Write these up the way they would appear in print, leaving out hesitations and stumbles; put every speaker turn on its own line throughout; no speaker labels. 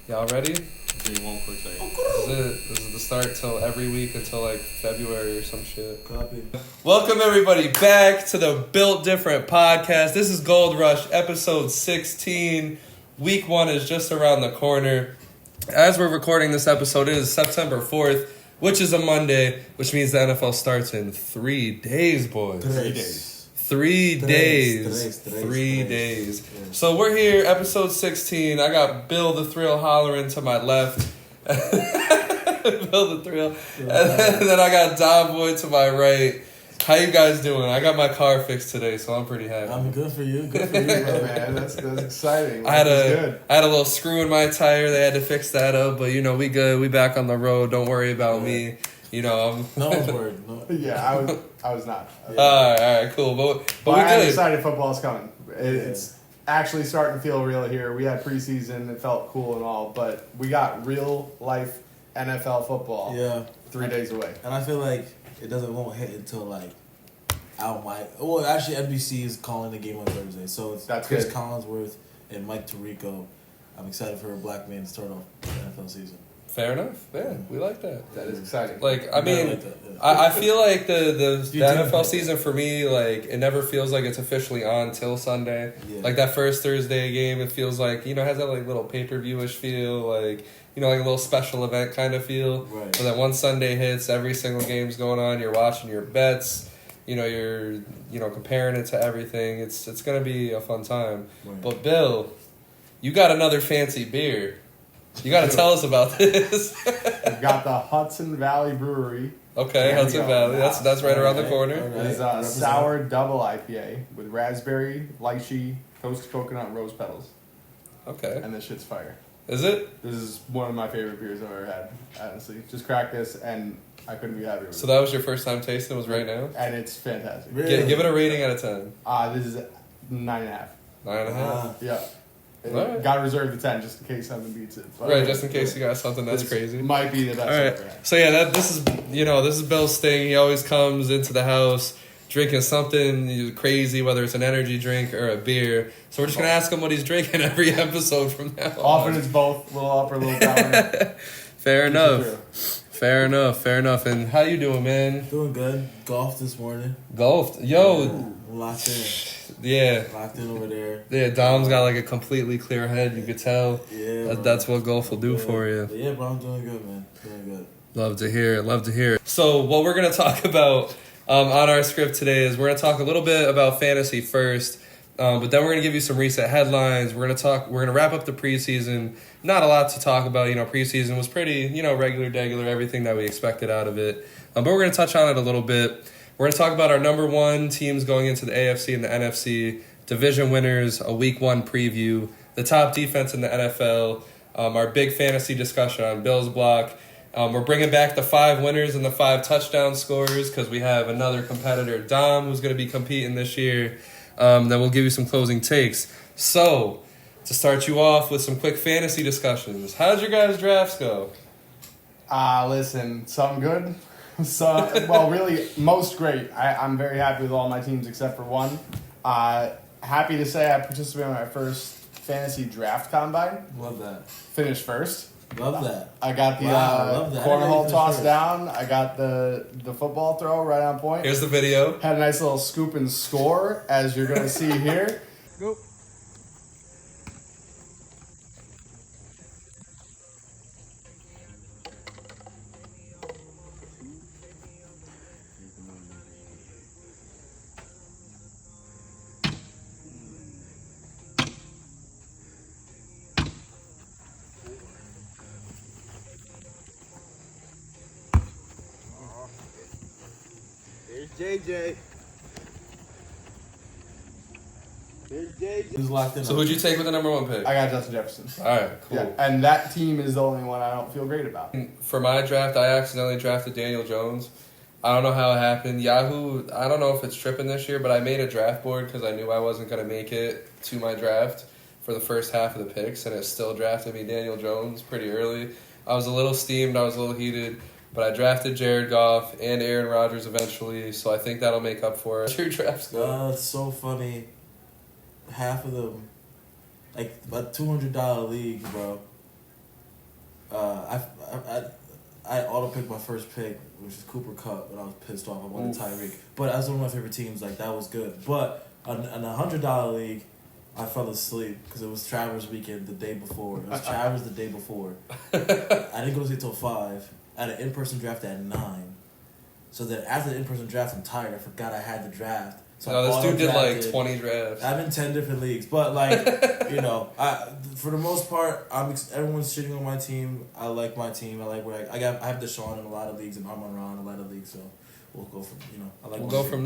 Y'all ready?
Give me one quick second.
This is the start till every week until like February or some shit.
Copy.
Welcome everybody back to the Built Different podcast. This is Gold Rush, episode 16. Week 1 is just around the corner. As we're recording this episode, it is September 4th, which is a Monday, which means the NFL starts in 3 days, boys.
3 days.
3 days. 3 days. Yeah. So we're here, episode 16. I got Bill the Thrill hollering to my left. Bill the Thrill. And then I got Dom Boy to my right. How you guys doing? I got my car fixed today, so I'm pretty happy.
I'm good for you. Good for you, bro, man.
That's exciting.
I had a little screw in my tire. They had to fix that up, but we good. We back on the road. Don't worry about me.
No one's worried. No.
Yeah, I was not.
All right, cool. But we
I'm
good.
excited football's coming. It's actually starting to feel real here. We had preseason. It felt cool and all, but we got real life NFL football 3 days away.
And I feel like it won't hit until actually NBC is calling the game on Thursday. So it's Chris
good.
Collinsworth and Mike Tirico. I'm excited for a black man to start off the NFL season.
Fair enough. Yeah, we like that.
That is exciting.
I feel like the NFL season for me, like, it never feels like it's officially on till Sunday. Yeah. Like that first Thursday game, it feels like, has that like little pay-per-view-ish feel, like, like a little special event kind of feel.
Right.
But then once Sunday hits, every single game's going on, you're watching your bets, you're comparing it to everything. It's going to be a fun time. Right. But Bill, you got another fancy beer. You got to tell us about this.
We've got the Hudson Valley Brewery.
Okay, Hudson Valley. That's right around the corner.
It's a sour double IPA with raspberry, lychee, toasted coconut, and rose petals.
Okay.
And this shit's fire.
Is it?
This is one of my favorite beers I've ever had, honestly. Just cracked this, and I couldn't be happier with it.
So that was your first time tasting it, was right now?
And it's fantastic.
Really? Give it a rating out of 10.
This is 9.5.
9.5?
Yeah.
Right.
Got to reserve the 10 just in case something beats it.
But just in case you got something that's crazy.
Might be the best.
All right. So this is Bill's thing. He always comes into the house drinking something crazy, whether it's an energy drink or a beer. So we're just gonna ask him what he's drinking every episode from now on.
Often it's both, little upper, little down.
Fair enough. And how you doing, man?
Doing good. Golfed this morning.
Golfed? Yo.
Locked in.
Yeah.
Locked in over there.
Yeah, Dom's got like a completely clear head. You could tell.
Yeah.
That's what golf will do for you.
But yeah, bro, I'm doing good, man. Doing good.
Love to hear it. So what we're going to talk about on our script today is we're going to talk a little bit about fantasy first, but then we're going to give you some recent headlines. We're going to wrap up the preseason. Not a lot to talk about. Preseason was pretty, regular, everything that we expected out of it. But we're going to touch on it a little bit. We're going to talk about our number 1 teams going into the AFC and the NFC, division winners, a week 1 preview, the top defense in the NFL, our big fantasy discussion on Bill's block. We're bringing back the 5 winners and the 5 touchdown scorers because we have another competitor, Dom, who's going to be competing this year. Then we'll give you some closing takes. So, to start you off with some quick fantasy discussions, how'd your guys' drafts go?
Listen, some good. Really, most great. I'm very happy with all my teams except for one. Happy to say I participated in my first fantasy draft combine.
Love that.
Finished first.
Love that.
I got the cornhole toss down. I got the football throw right on point.
Here's the video.
Had a nice little scoop and score, as you're going to see here.
Go. JJ. Who's locked in?
So who'd you take with the number 1 pick?
I got Justin Jefferson.
All right, cool.
Yeah, and that team is the only one I don't feel great about.
For my draft, I accidentally drafted Daniel Jones. I don't know how it happened. Yahoo, I don't know if it's tripping this year, but I made a draft board because I knew I wasn't going to make it to my draft for the first half of the picks, and it still drafted me Daniel Jones pretty early. I was a little steamed. I was a little heated. But I drafted Jared Goff and Aaron Rodgers eventually, so I think that'll make up for it. Your drafts go.
It's so funny. Half of them, like a $200 league, bro. I auto-picked my first pick, which is Cooper Kupp, and I was pissed off. I wanted Tyreek. But as one of my favorite teams, like, that was good. But in a $100 league, I fell asleep because it was Travers weekend the day before. It was Travers the day before. I didn't go to sleep till 5. I had an in-person draft at 9. So then after the in-person draft, I'm tired. I forgot I had the draft. So
no, this dude did like 20 drafts.
I'm in 10 different leagues. But, like, you know, for the most part, everyone's shitting on my team. I like my team. I like where I have Deshaun in a lot of leagues and Amon-Ra in a lot of leagues. So we'll go from, you know, I like
We'll go from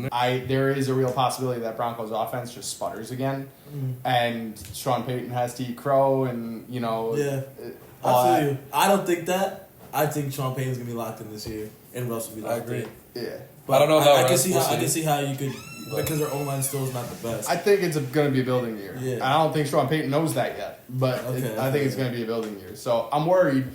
there.
There is a real possibility that Broncos offense just sputters again, and Sean Payton has to eat crow, and you know.
Yeah, I feel you. I don't think that. I think Sean Payton's gonna be locked in this year, and Russ will be locked in.
Yeah,
but I don't know about
I can see how you could, because their O-line still is not the best.
I think it's going to be a building year.
Yeah.
I don't think Sean Payton knows that yet, but I think it's going to be a building year. So I'm worried,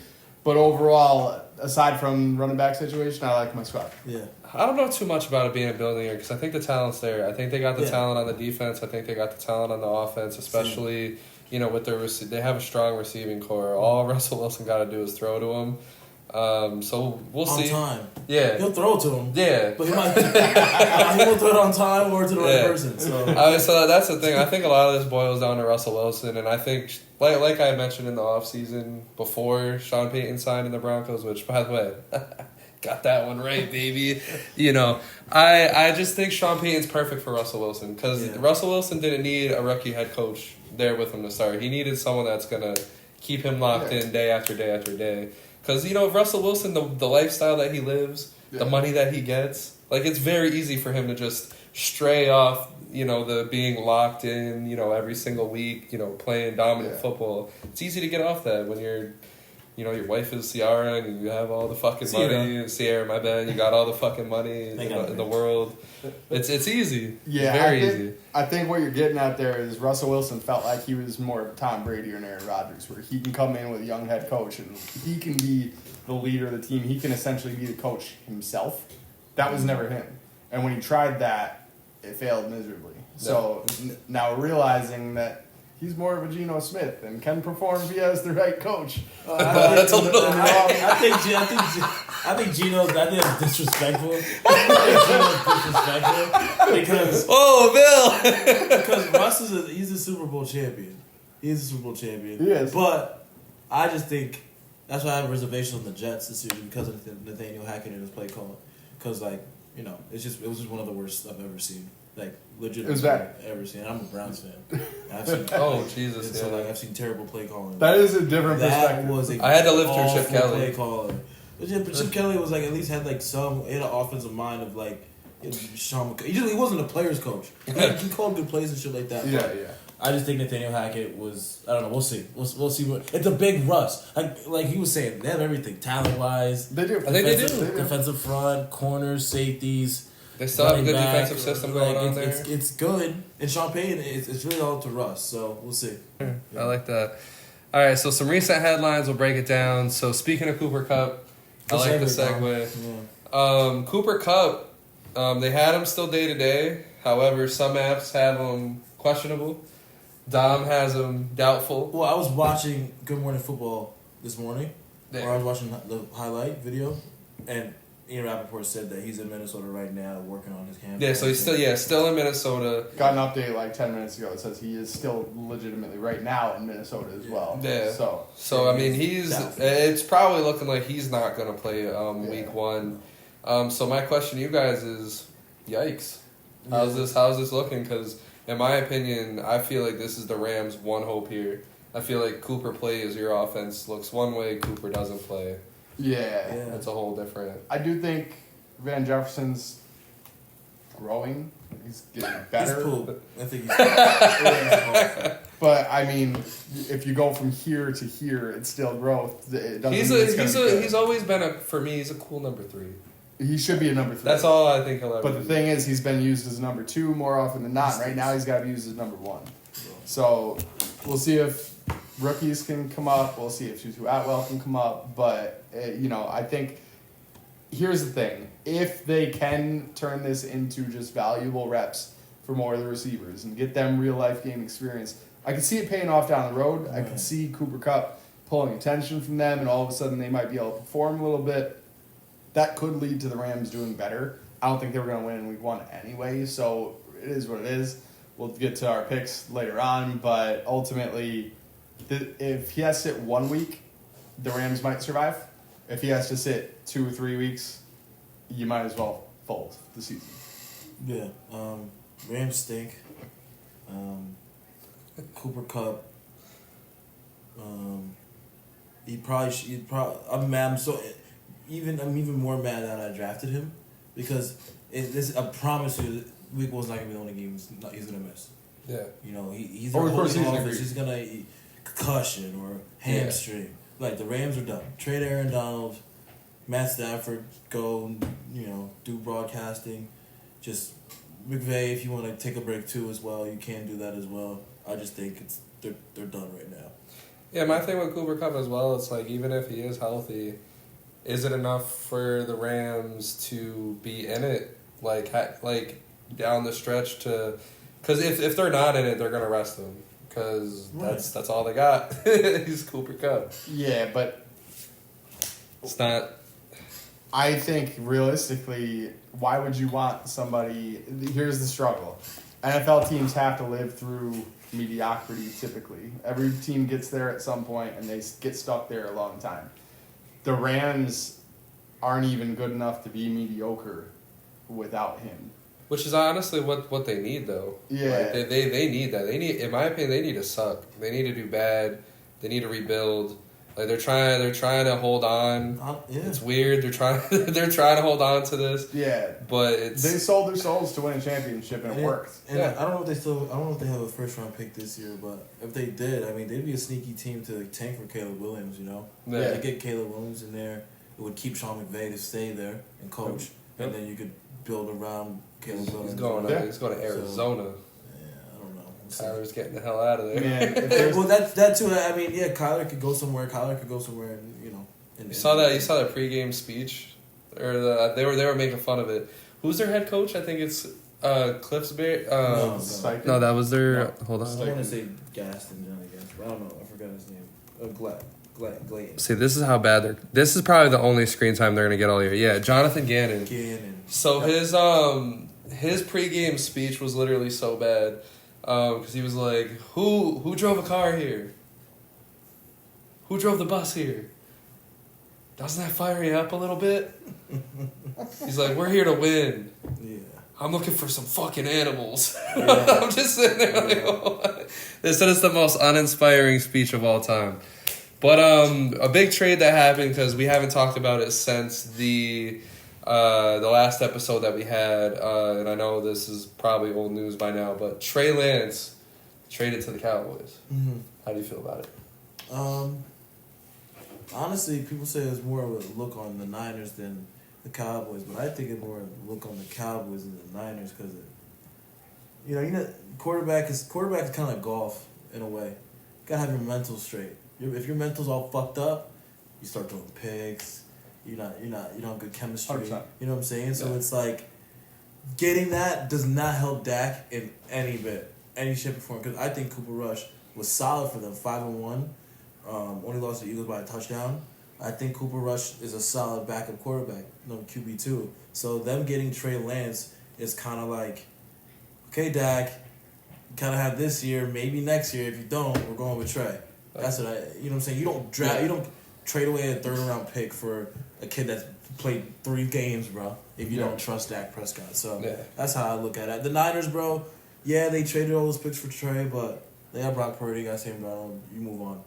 but overall, aside from running back situation, I like my squad.
Yeah.
I don't know too much about it being a building year because I think the talent's there. I think they got the talent on the defense. I think they got the talent on the offense, especially, you know, with their they have a strong receiving core. All Russell Wilson got to do is throw to him. So we'll see.
On time.
Yeah.
He'll throw it to him.
Yeah.
But he won't throw it on time or to the right person.
So that's the thing. I think a lot of this boils down to Russell Wilson, and I think, like I mentioned in the offseason before Sean Payton signed in the Broncos, which, by the way, got that one right, baby. You know, I just think Sean Payton's perfect for Russell Wilson because Russell Wilson didn't need a rookie head coach there with him to start. He needed someone that's going to keep him locked in day after day after day. Because, you know, Russell Wilson, the lifestyle that he lives, the money that he gets, like, it's very easy for him to just stray off, you know, the being locked in, you know, every single week, you know, playing dominant football. It's easy to get off that when you're, you know, your wife is Ciara and you have all the fucking money. Sierra, my bad. You got all the fucking money in the world. It's easy.
Yeah,
it's very easy.
I think what you're getting at there is Russell Wilson felt like he was more of Tom Brady or an Aaron Rodgers, where he can come in with a young head coach and he can be the leader of the team. He can essentially be the coach himself. That was never him. And when he tried that, it failed miserably. So now realizing that he's more of a Geno Smith and can perform if he has the right coach.
I think Gino's disrespectful. Because because Russ he's a Super Bowl champion. He's a Super Bowl champion.
He is.
But I just think that's why I have reservations on the Jets this season because of Nathaniel Hackett and his play call. Because it was just one of the worst I've ever seen. Like legitimately ever seen. I'm a Browns fan.
Jesus!
So I've seen terrible play calling.
That is a different perspective.
I had to live through Chip Kelly.
Play caller. But Chip Kelly was like at least had like he had an offensive mind of like Sean McCoy. He wasn't a player's coach. He called good plays and shit like that.
Yeah.
I just think Nathaniel Hackett was. I don't know. We'll see. We'll see what. It's a big Russ. Like he was saying, they have everything talent wise.
They do.
I think they do.
Defensive front, corners, safeties.
They still have a good defensive system going on there.
It's good. And Sean Payton, it's really all up to Russ. So we'll see.
Yeah. I like that. All right, so some recent headlines. We'll break it down. So speaking of Cooper Kupp, I like the segue. Yeah. Cooper Kupp, they had him still day to day. However, some apps have him questionable. Dom has him doubtful.
Well, I was watching Good Morning Football this morning.
Yeah.
Or I was watching the highlight video, and Ian Rappaport said that he's in Minnesota right now working on his campaign.
Yeah, so he's still in Minnesota.
Got an update like 10 minutes ago. It says he is still legitimately right now in Minnesota as well.
Yeah. So I mean, it's probably looking like he's not going to play week 1. So my question to you guys is, yikes. How's this looking? Because in my opinion, I feel like this is the Rams' one hope here. I feel like Cooper plays, your offense looks one way, Cooper doesn't play.
Yeah.
It's a whole different.
I do think Van Jefferson's growing. He's getting better.
He's cool. I think he's
But I mean, if you go from here to here, it's still growth. It doesn't
he's always been for me. He's a cool number 3.
He should be a number 3.
That's all I think he'll ever.
But the thing is, he's been used as number 2 more often than not. Right now, he's got to be used as number 1. So we'll see if rookies can come up. We'll see if Tutu Atwell can come up. But, I think here's the thing. If they can turn this into just valuable reps for more of the receivers and get them real-life game experience, I can see it paying off down the road. I can see Cooper Kupp pulling attention from them, and all of a sudden they might be able to perform a little bit. That could lead to the Rams doing better. I don't think they were going to win in week 1 anyway, so it is what it is. We'll get to our picks later on, but ultimately, if he has to sit 1 week, the Rams might survive. If he has to sit 2 or 3 weeks, you might as well fold the season.
Yeah, Rams stink. Cooper Kupp. He'd probably. I'm mad. I'm even more mad that I drafted him because I promise you, week 1's not gonna be the only game he's gonna miss.
Yeah.
You know, he's
Or
he's gonna concussion or hamstring. Yeah. Like the Rams are done. Trade Aaron Donald, Matt Stafford, go, do broadcasting. Just McVay, if you want to take a break too as well, you can do that as well. I just think they're done right now.
Yeah, my thing with Cooper Kupp as well, it's like even if he is healthy, is it enough for the Rams to be in it like down the stretch to? Because if they're not in it, they're gonna rest him because that's all they got. He's Cooper Kupp.
Yeah, but
it's not.
I think realistically, why would you want somebody? Here's the struggle: NFL teams have to live through mediocrity. Typically, every team gets there at some point, and they get stuck there a long time. The Rams aren't even good enough to be mediocre without him.
Which is honestly what they need, though.
Yeah.
Like they need that. They need, in my opinion, they need to suck. They need to do bad. They need to rebuild. Like they're trying to hold on.
Yeah.
It's weird. They're trying to hold on to this.
Yeah.
But
they sold their souls to win a championship and it worked.
And I don't know if they have a first round pick this year, but if they did, I mean, they'd be a sneaky team to tank for Caleb Williams.
Yeah.
They get Caleb Williams in there. It would keep Sean McVay to stay there and coach, and then you could build around Caleb Williams.
He's going to Arizona.
I don't know.
Kyler's getting the hell out of there.
Man,
well, that too. I mean, yeah, Kyler could go somewhere. And
You saw that pregame speech, or they were making fun of it. Who's their head coach? I think it's Cliffsbury. No, that was their.
No.
Hold on.
I want to say Gaston, Johnny Gaston, but I don't know. I forgot his name. Glayton.
See, this is how bad this is probably the only screen time they're gonna get all year. Yeah, Jonathan Gannon. So his pregame speech was literally so bad, because he was like, "Who drove a car here? Who drove the bus here? Doesn't that fire you up a little bit?" He's like, "We're here to win.
Yeah.
I'm looking for some fucking animals." Yeah. I'm just sitting there like, oh. They said it's the most uninspiring speech of all time. But a big trade that happened, because we haven't talked about it since the last episode that we had, and I know this is probably old news by now, but Trey Lance traded to the Cowboys.
Mm-hmm.
How do you feel about it?
Honestly, people say it's more of a look on the Niners than the Cowboys, but I think it's more of a look on the Cowboys than the Niners because quarterback is kind of like golf in a way. You gotta have your mental straight. If your mental's all fucked up, you start throwing picks. You don't have good chemistry.
100%.
You know what I'm saying?
Yeah.
So it's like getting that does not help Dak in any bit, any shape or form. Because I think Cooper Rush was solid for them, 5-1. Only lost to the Eagles by a touchdown. I think Cooper Rush is a solid backup quarterback, QB2. So them getting Trey Lance is kind of like, okay, Dak, you kind of have this year, maybe next year. If you don't, we're going with Trey. That's what you know what I'm saying? You don't trade away a third round pick for a kid that's played 3 games, bro, if you don't trust Dak Prescott. So that's how I look at it. The Niners, bro, they traded all those picks for Trey, but they have Brock Purdy, got Sam Darnold, you move on,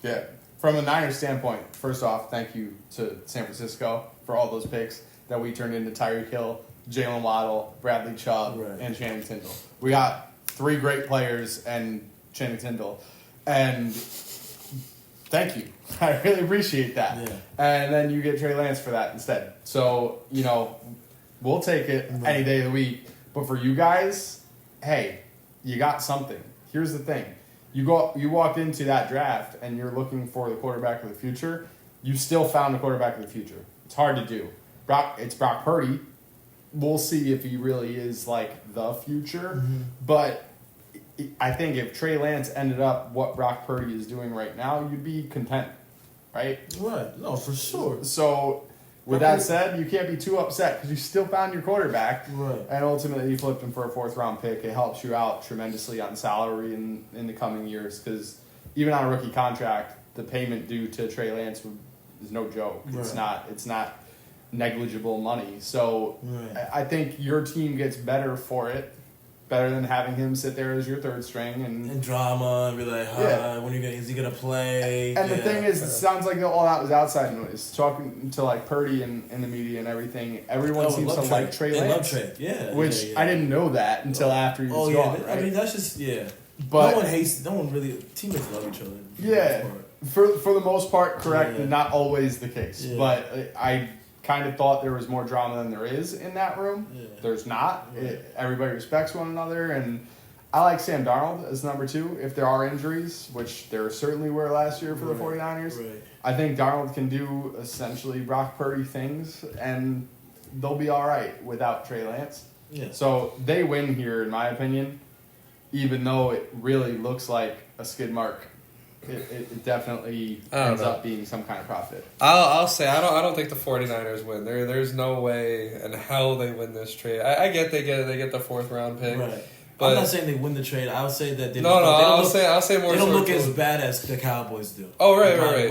Yeah. From a Niners standpoint, first off, thank you to San Francisco for all those picks that we turned into Tyreek Hill, Jalen Waddle, Bradley Chubb, and Channing Tindall. We got 3 great players and Channing Tindall. And thank you. I really appreciate that.
Yeah.
And then you get Trey Lance for that instead. So, we'll take it any day of the week. But for you guys, hey, you got something. Here's the thing. You walked into that draft and you're looking for the quarterback of the future. You still found the quarterback of the future. It's hard to do. It's Brock Purdy. We'll see if he really is like the future. Mm-hmm. But I think if Trey Lance ended up what Brock Purdy is doing right now, you'd be content, right?
Right. No, for sure.
So, with that said, you can't be too upset because you still found your quarterback.
Right.
And ultimately, you flipped him for a 4th-round pick. It helps you out tremendously on salary in the coming years because even on a rookie contract, the payment due to Trey Lance is no joke.
Right.
It's not negligible money. So,
Right.
I think your team gets better for it. Better than having him sit there as your 3rd string and
drama and be like, when is he gonna play?
And the thing is, it sounds like all that was outside noise. Talking to like Purdy and the media and everything, everyone seems to like Trey Lance.
They love Trey, yeah.
Which I didn't know that until after he was gone. Right?
I mean, that's just
But
no one really. Teammates love each other.
Yeah, for the most part, correct.
Yeah.
Not always the case,
Yeah.
but I kind of thought there was more drama than there is in that room.
Yeah.
There's not.
Right.
Everybody respects one another, and I like Sam Darnold as number 2 if there are injuries, which there certainly were last year for the 49ers.
Right.
I think Darnold can do essentially Brock Purdy things, and they'll be all right without Trey Lance.
Yeah.
So they win here, in my opinion, even though it really looks like a skid mark. It definitely ends up being some kind of profit.
I'll say I don't think the 49ers win. There's no way in hell they win this trade. I get they get the 4th-round pick.
Right.
But
I'm not saying they win the trade. I would say that
I'll say more.
They don't
so
look as bad as the Cowboys do.
Oh right.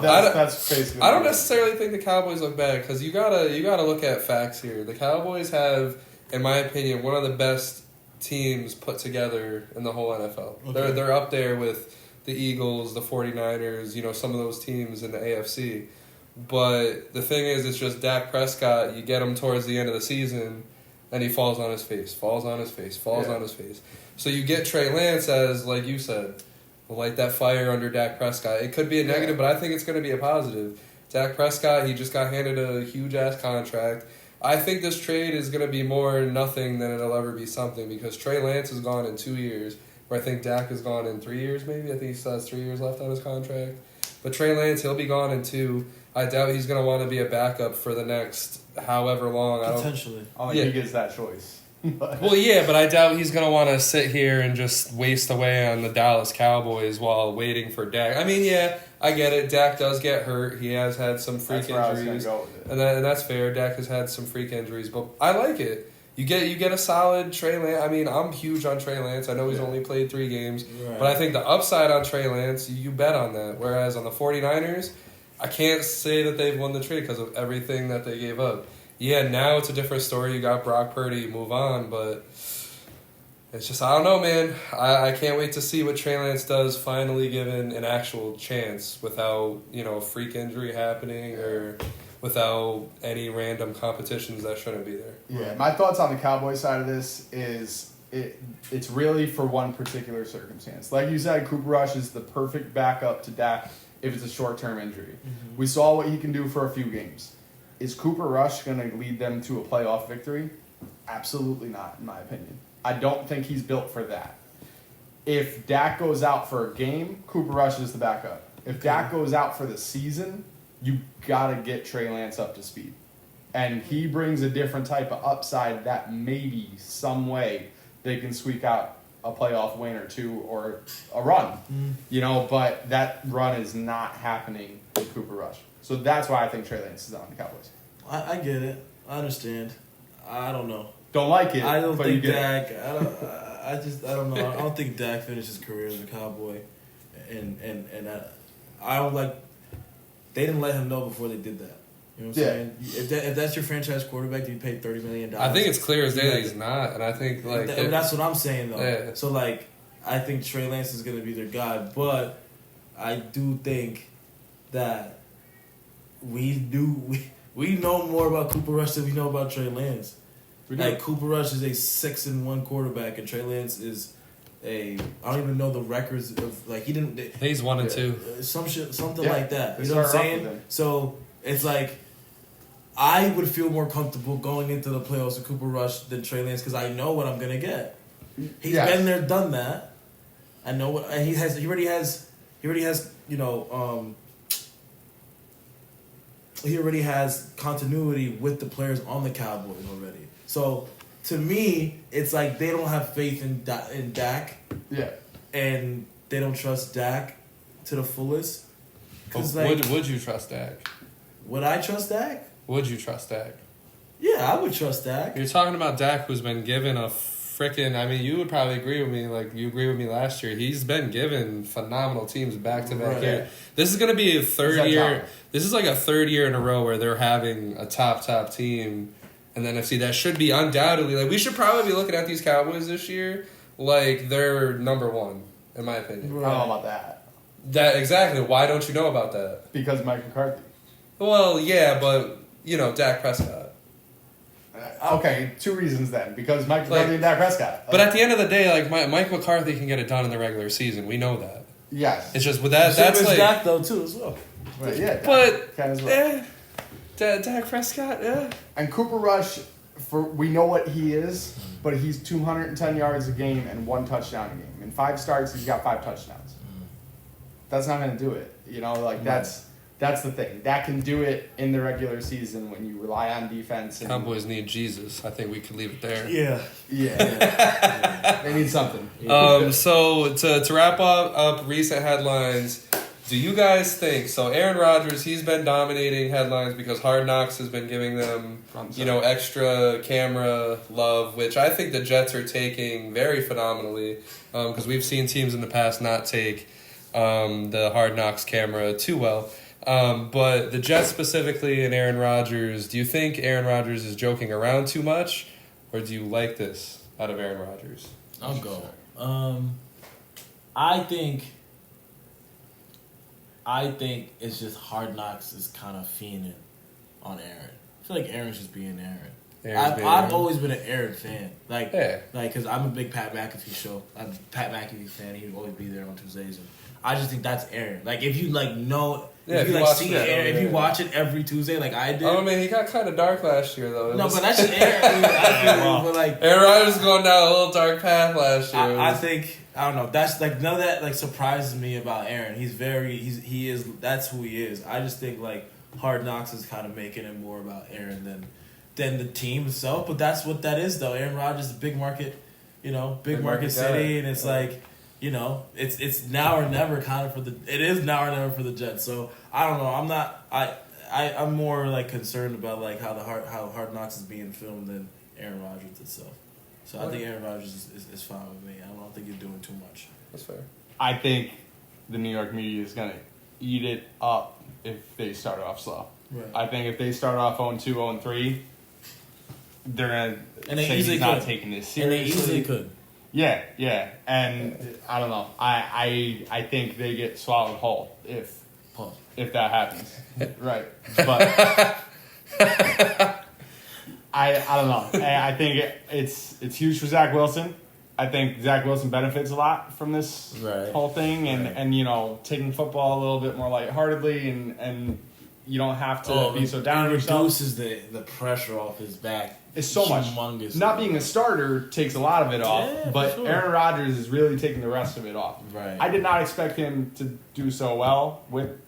That's basically.
I don't necessarily think the Cowboys look bad because you gotta look at facts here. The Cowboys have, in my opinion, one of the best teams put together in the whole NFL. Okay. They're up there with the Eagles, the 49ers, some of those teams in the AFC. But the thing is, it's just Dak Prescott, you get him towards the end of the season, and he falls on his face. So you get Trey Lance as, like you said, light that fire under Dak Prescott. It could be a negative, but I think it's going to be a positive. Dak Prescott, he just got handed a huge-ass contract. I think this trade is going to be more nothing than it'll ever be something because Trey Lance is gone in 2 years. Where I think Dak is gone in 3 years, maybe. I think he still has 3 years left on his contract. But Trey Lance, he'll be gone in 2. I doubt he's going to want to be a backup for the next however long.
Potentially.
He gets that choice.
Well, yeah, but I doubt he's going to want to sit here and just waste away on the Dallas Cowboys while waiting for Dak. I mean, yeah, I get it. Dak does get hurt. He has had some freak injuries. And that's fair. Dak has had some freak injuries. But I like it. You get a solid Trey Lance. I mean, I'm huge on Trey Lance. I know he's only played 3 games. Right. But I think the upside on Trey Lance, you bet on that. Whereas on the 49ers, I can't say that they've won the trade because of everything that they gave up. Yeah, now it's a different story. You got Brock Purdy, move on. But it's just, I don't know, man. I can't wait to see what Trey Lance does finally given an actual chance without, a freak injury happening or without any random competitions that shouldn't be there.
Yeah, my thoughts on the Cowboys side of this is it's really for one particular circumstance. Like you said, Cooper Rush is the perfect backup to Dak if it's a short-term injury. Mm-hmm. We saw what he can do for a few games. Is Cooper Rush going to lead them to a playoff victory? Absolutely not, in my opinion. I don't think he's built for that. If Dak goes out for a game, Cooper Rush is the backup. If Dak goes out for the season, you got to get Trey Lance up to speed. And he brings a different type of upside that maybe some way they can squeak out a playoff win or 2 or a run. But that run is not happening with Cooper Rush. So that's why I think Trey Lance is on the Cowboys.
I get it. I understand. I don't know.
Don't like it.
I don't
but
think
you
Dak. I don't know. I don't think Dak finished his career as a Cowboy, and I don't like. They didn't let him know before they did that. You know what I'm saying? If that's your franchise quarterback, you paid $30 million.
I think it's clear as day that he's not, and I think
that's what I'm saying though.
Yeah.
So I think Trey Lance is going to be their guy, but I do think that we know more about Cooper Rush than we know about Trey Lance. Cooper Rush is a 6-1 quarterback, and Trey Lance is I don't even know the records of he didn't.
He's 1-2.
Something like that. You know what I'm saying? So it's I would feel more comfortable going into the playoffs with Cooper Rush than Trey Lance because I know what I'm gonna get. He's been there, done that. I know what he has. He already has. He already has continuity with the players on the Cowboys already. So to me, it's like they don't have faith in Dak.
Yeah.
And they don't trust Dak to the fullest.
Would you trust Dak?
Would I trust Dak?
Would you trust Dak?
Yeah, I would trust Dak.
You're talking about Dak, who's been given a freaking... I mean, you would probably agree with me. Like, you agree with me last year. He's been given phenomenal teams back-to-back year. This is going to be a third year. This is like a third year in a row where they're having a top team in the NFC. That should be undoubtedly... Like, we should probably be looking at these Cowboys this year like they're number one, in my opinion.
I don't know about that.
That exactly. Why don't you know about that?
Because Mike McCarthy.
Well, yeah, but, Dak Prescott.
Okay, 2 reasons then. Because Mike McCarthy and Dak Prescott.
But at the end of the day, like, Mike McCarthy can get it done in the regular season. We know that.
Yes.
It's just with that. That's like
Dak though too as well.
Right, yeah.
But
Dak as well.
Dak Prescott, yeah.
And Cooper Rush, we know what he is, but he's 210 yards a game and 1 touchdown a game. In 5 starts, he's got 5 touchdowns. That's not going to do it. That's the thing. That can do it in the regular season when you rely on defense. And
Cowboys need Jesus. I think we could leave it there.
Yeah. They need something.
So to wrap up recent headlines, do you guys think so? Aaron Rodgers, he's been dominating headlines because Hard Knocks has been giving them, extra camera love, which I think the Jets are taking very phenomenally because we've seen teams in the past not take the Hard Knocks camera too well. But the Jets specifically and Aaron Rodgers, do you think Aaron Rodgers is joking around too much, or do you like this out of Aaron Rodgers?
I'll go. I think it's just Hard Knocks is kind of fiending on Aaron. I feel like Aaron's just being Aaron. I've always been an Aaron fan. Because I'm a big Pat McAfee I'm a Pat McAfee fan. He would always be there on Tuesdays. And I just think that's Aaron. Like, if you, know...
Yeah,
if you watch it every Tuesday like I did.
Oh, man, he got kind of dark last year, though.
But that's just Aaron.
Aaron Rodgers going down a little dark path last year.
I think, I don't know. That's, none of that, surprises me about Aaron. That's who he is. I just think, Hard Knocks is kind of making it more about Aaron than the team itself. But that's what that is, though. Aaron Rodgers is a big market, big market city, and it's it's now or never kind of it is now or never for the Jets. So I don't know. I'm more concerned about how Hard Knocks is being filmed than Aaron Rodgers itself. So I think Aaron Rodgers is fine with me. I don't think you're doing too much.
That's fair.
I think the New York media is gonna eat it up if they start off slow.
Right.
I think if they start off 0-2, 0-3, they're gonna say he's not taking this seriously.
And they easily could.
Yeah, and I don't know. I think they get swallowed whole if that happens. Right, but I don't know. I think it's huge for Zach Wilson. I think Zach Wilson benefits a lot from this whole thing, and taking football a little bit more lightheartedly, and you don't have to be so down on yourself.
It reduces the pressure off his back.
It's so
humongous.
Much. Not being a starter takes a lot of it off, but sure. Aaron Rodgers is really taking the rest of it off.
Right.
I did not expect him to do so well with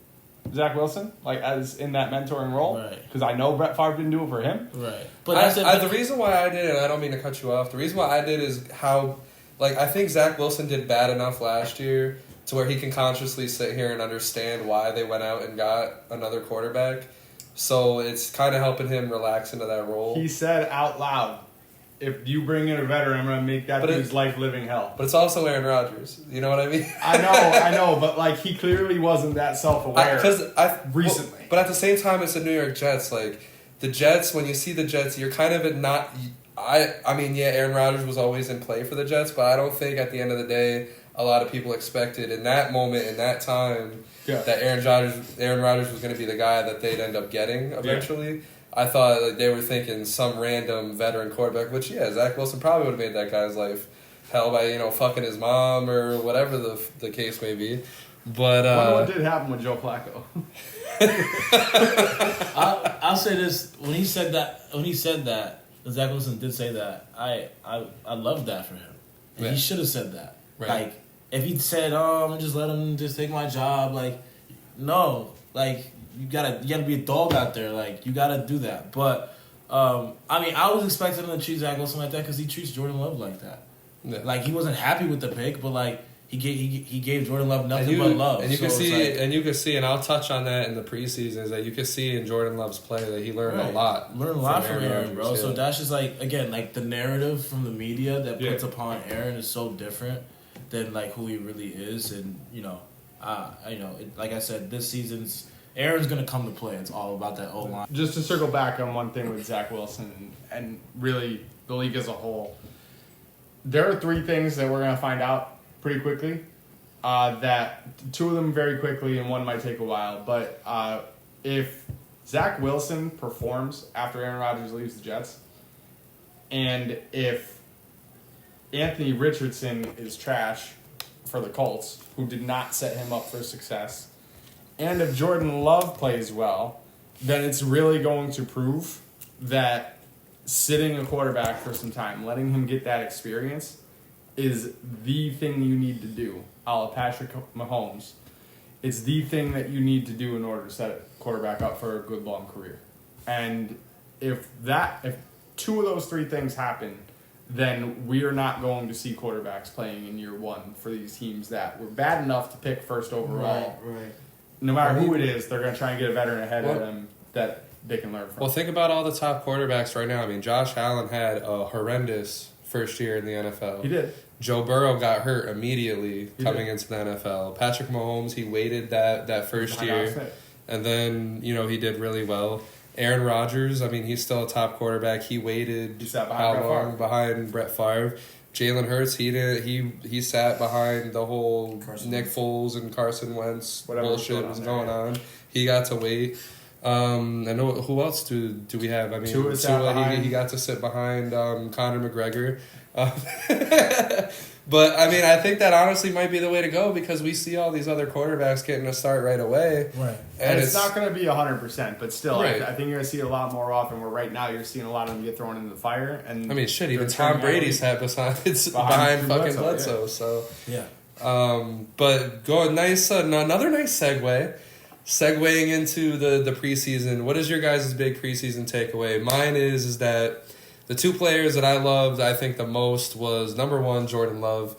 Zach Wilson, as in that mentoring role, because I know Brett Favre didn't do it for him.
Right.
But the reason why I did, and I don't mean to cut you off, the reason why I did is how, I think Zach Wilson did bad enough last year to where he can consciously sit here and understand why they went out and got another quarterback. So it's kind of helping him relax into that role.
He said out loud, if you bring in a veteran, I'm going to make that dude's life living hell.
But it's also Aaron Rodgers. You know what I mean?
I know, but he clearly wasn't that self-aware recently.
But at the same time, it's the New York Jets. The Jets, when you see the Jets, you're kind of not... I mean, yeah, Aaron Rodgers was always in play for the Jets, but I don't think at the end of the day, a lot of people expected in that moment, in that time... Yeah. That Aaron Rodgers was going to be the guy that they'd end up getting eventually. Yeah. I thought they were thinking some random veteran quarterback, which, Zach Wilson probably would have made that guy's life hell by, fucking his mom or whatever the case may be. But
I wonder what did happen with Joe Flacco.
I'll say this. When he said that, Zach Wilson did say that, I loved that for him. And he should have said that. Right. If he'd said, just let him just take my job, no. You gotta be a dog out there. You gotta do that. But I mean, I was expecting him to treat Zach Wilson like that because he treats Jordan Love like that.
Yeah.
Like, he wasn't happy with the pick, but like he gave Jordan Love nothing but love.
And you
so
can see,
like,
and you can see, and I'll touch on that in the preseason, is that you can see in Jordan Love's play that he learned a lot.
Learned a lot from Aaron, bro.
Yeah.
So that's just like, again, like the narrative from the media that puts upon Aaron is so different than like who he really is. And like I said, this season's Aaron's gonna come to play. It's all about that O line.
Just to circle back on one thing with Zach Wilson and really the league as a whole, there are 3 things that we're gonna find out pretty quickly. That 2 of them very quickly and 1 might take a while. But if Zach Wilson performs after Aaron Rodgers leaves the Jets, and if Anthony Richardson is trash for the Colts, who did not set him up for success, and if Jordan Love plays well, then it's really going to prove that sitting a quarterback for some time, letting him get that experience, is the thing you need to do. A la Patrick Mahomes. It's the thing that you need to do in order to set a quarterback up for a good long career. And if 2 of those 3 things happen, then we are not going to see quarterbacks playing in year 1 for these teams that were bad enough to pick first overall.
Right.
No matter who it is, they're going to try and get a veteran ahead of them that they can learn from.
Well, think about all the top quarterbacks right now. I mean, Josh Allen had a horrendous first year in the NFL.
He did.
Joe Burrow got hurt immediately coming into the NFL. Patrick Mahomes, he waited that first year, and then he did really well. Aaron Rodgers, I mean, he's still a top quarterback. He waited behind Brett Favre. Jalen Hurts, he sat behind the whole Nick Foles and Carson Wentz bullshit was going on. He got to wait. I know who else do we have? I mean, Tua, he got to sit behind Conor McGregor. But I mean, I think that honestly might be the way to go because we see all these other quarterbacks getting a start right away.
Right. And it's not going to be 100%, but still,
right.
I think you're going to see it a lot more often where right now you're seeing a lot of them get thrown into the fire. And
I mean, shit, even Tom Brady's had behind fucking Bledsoe. Yeah. So,
yeah.
But another nice segue. Segueing into the preseason, what is your guys' big preseason takeaway? Mine is that the 2 players that I loved, I think the most, was number 1, Jordan Love,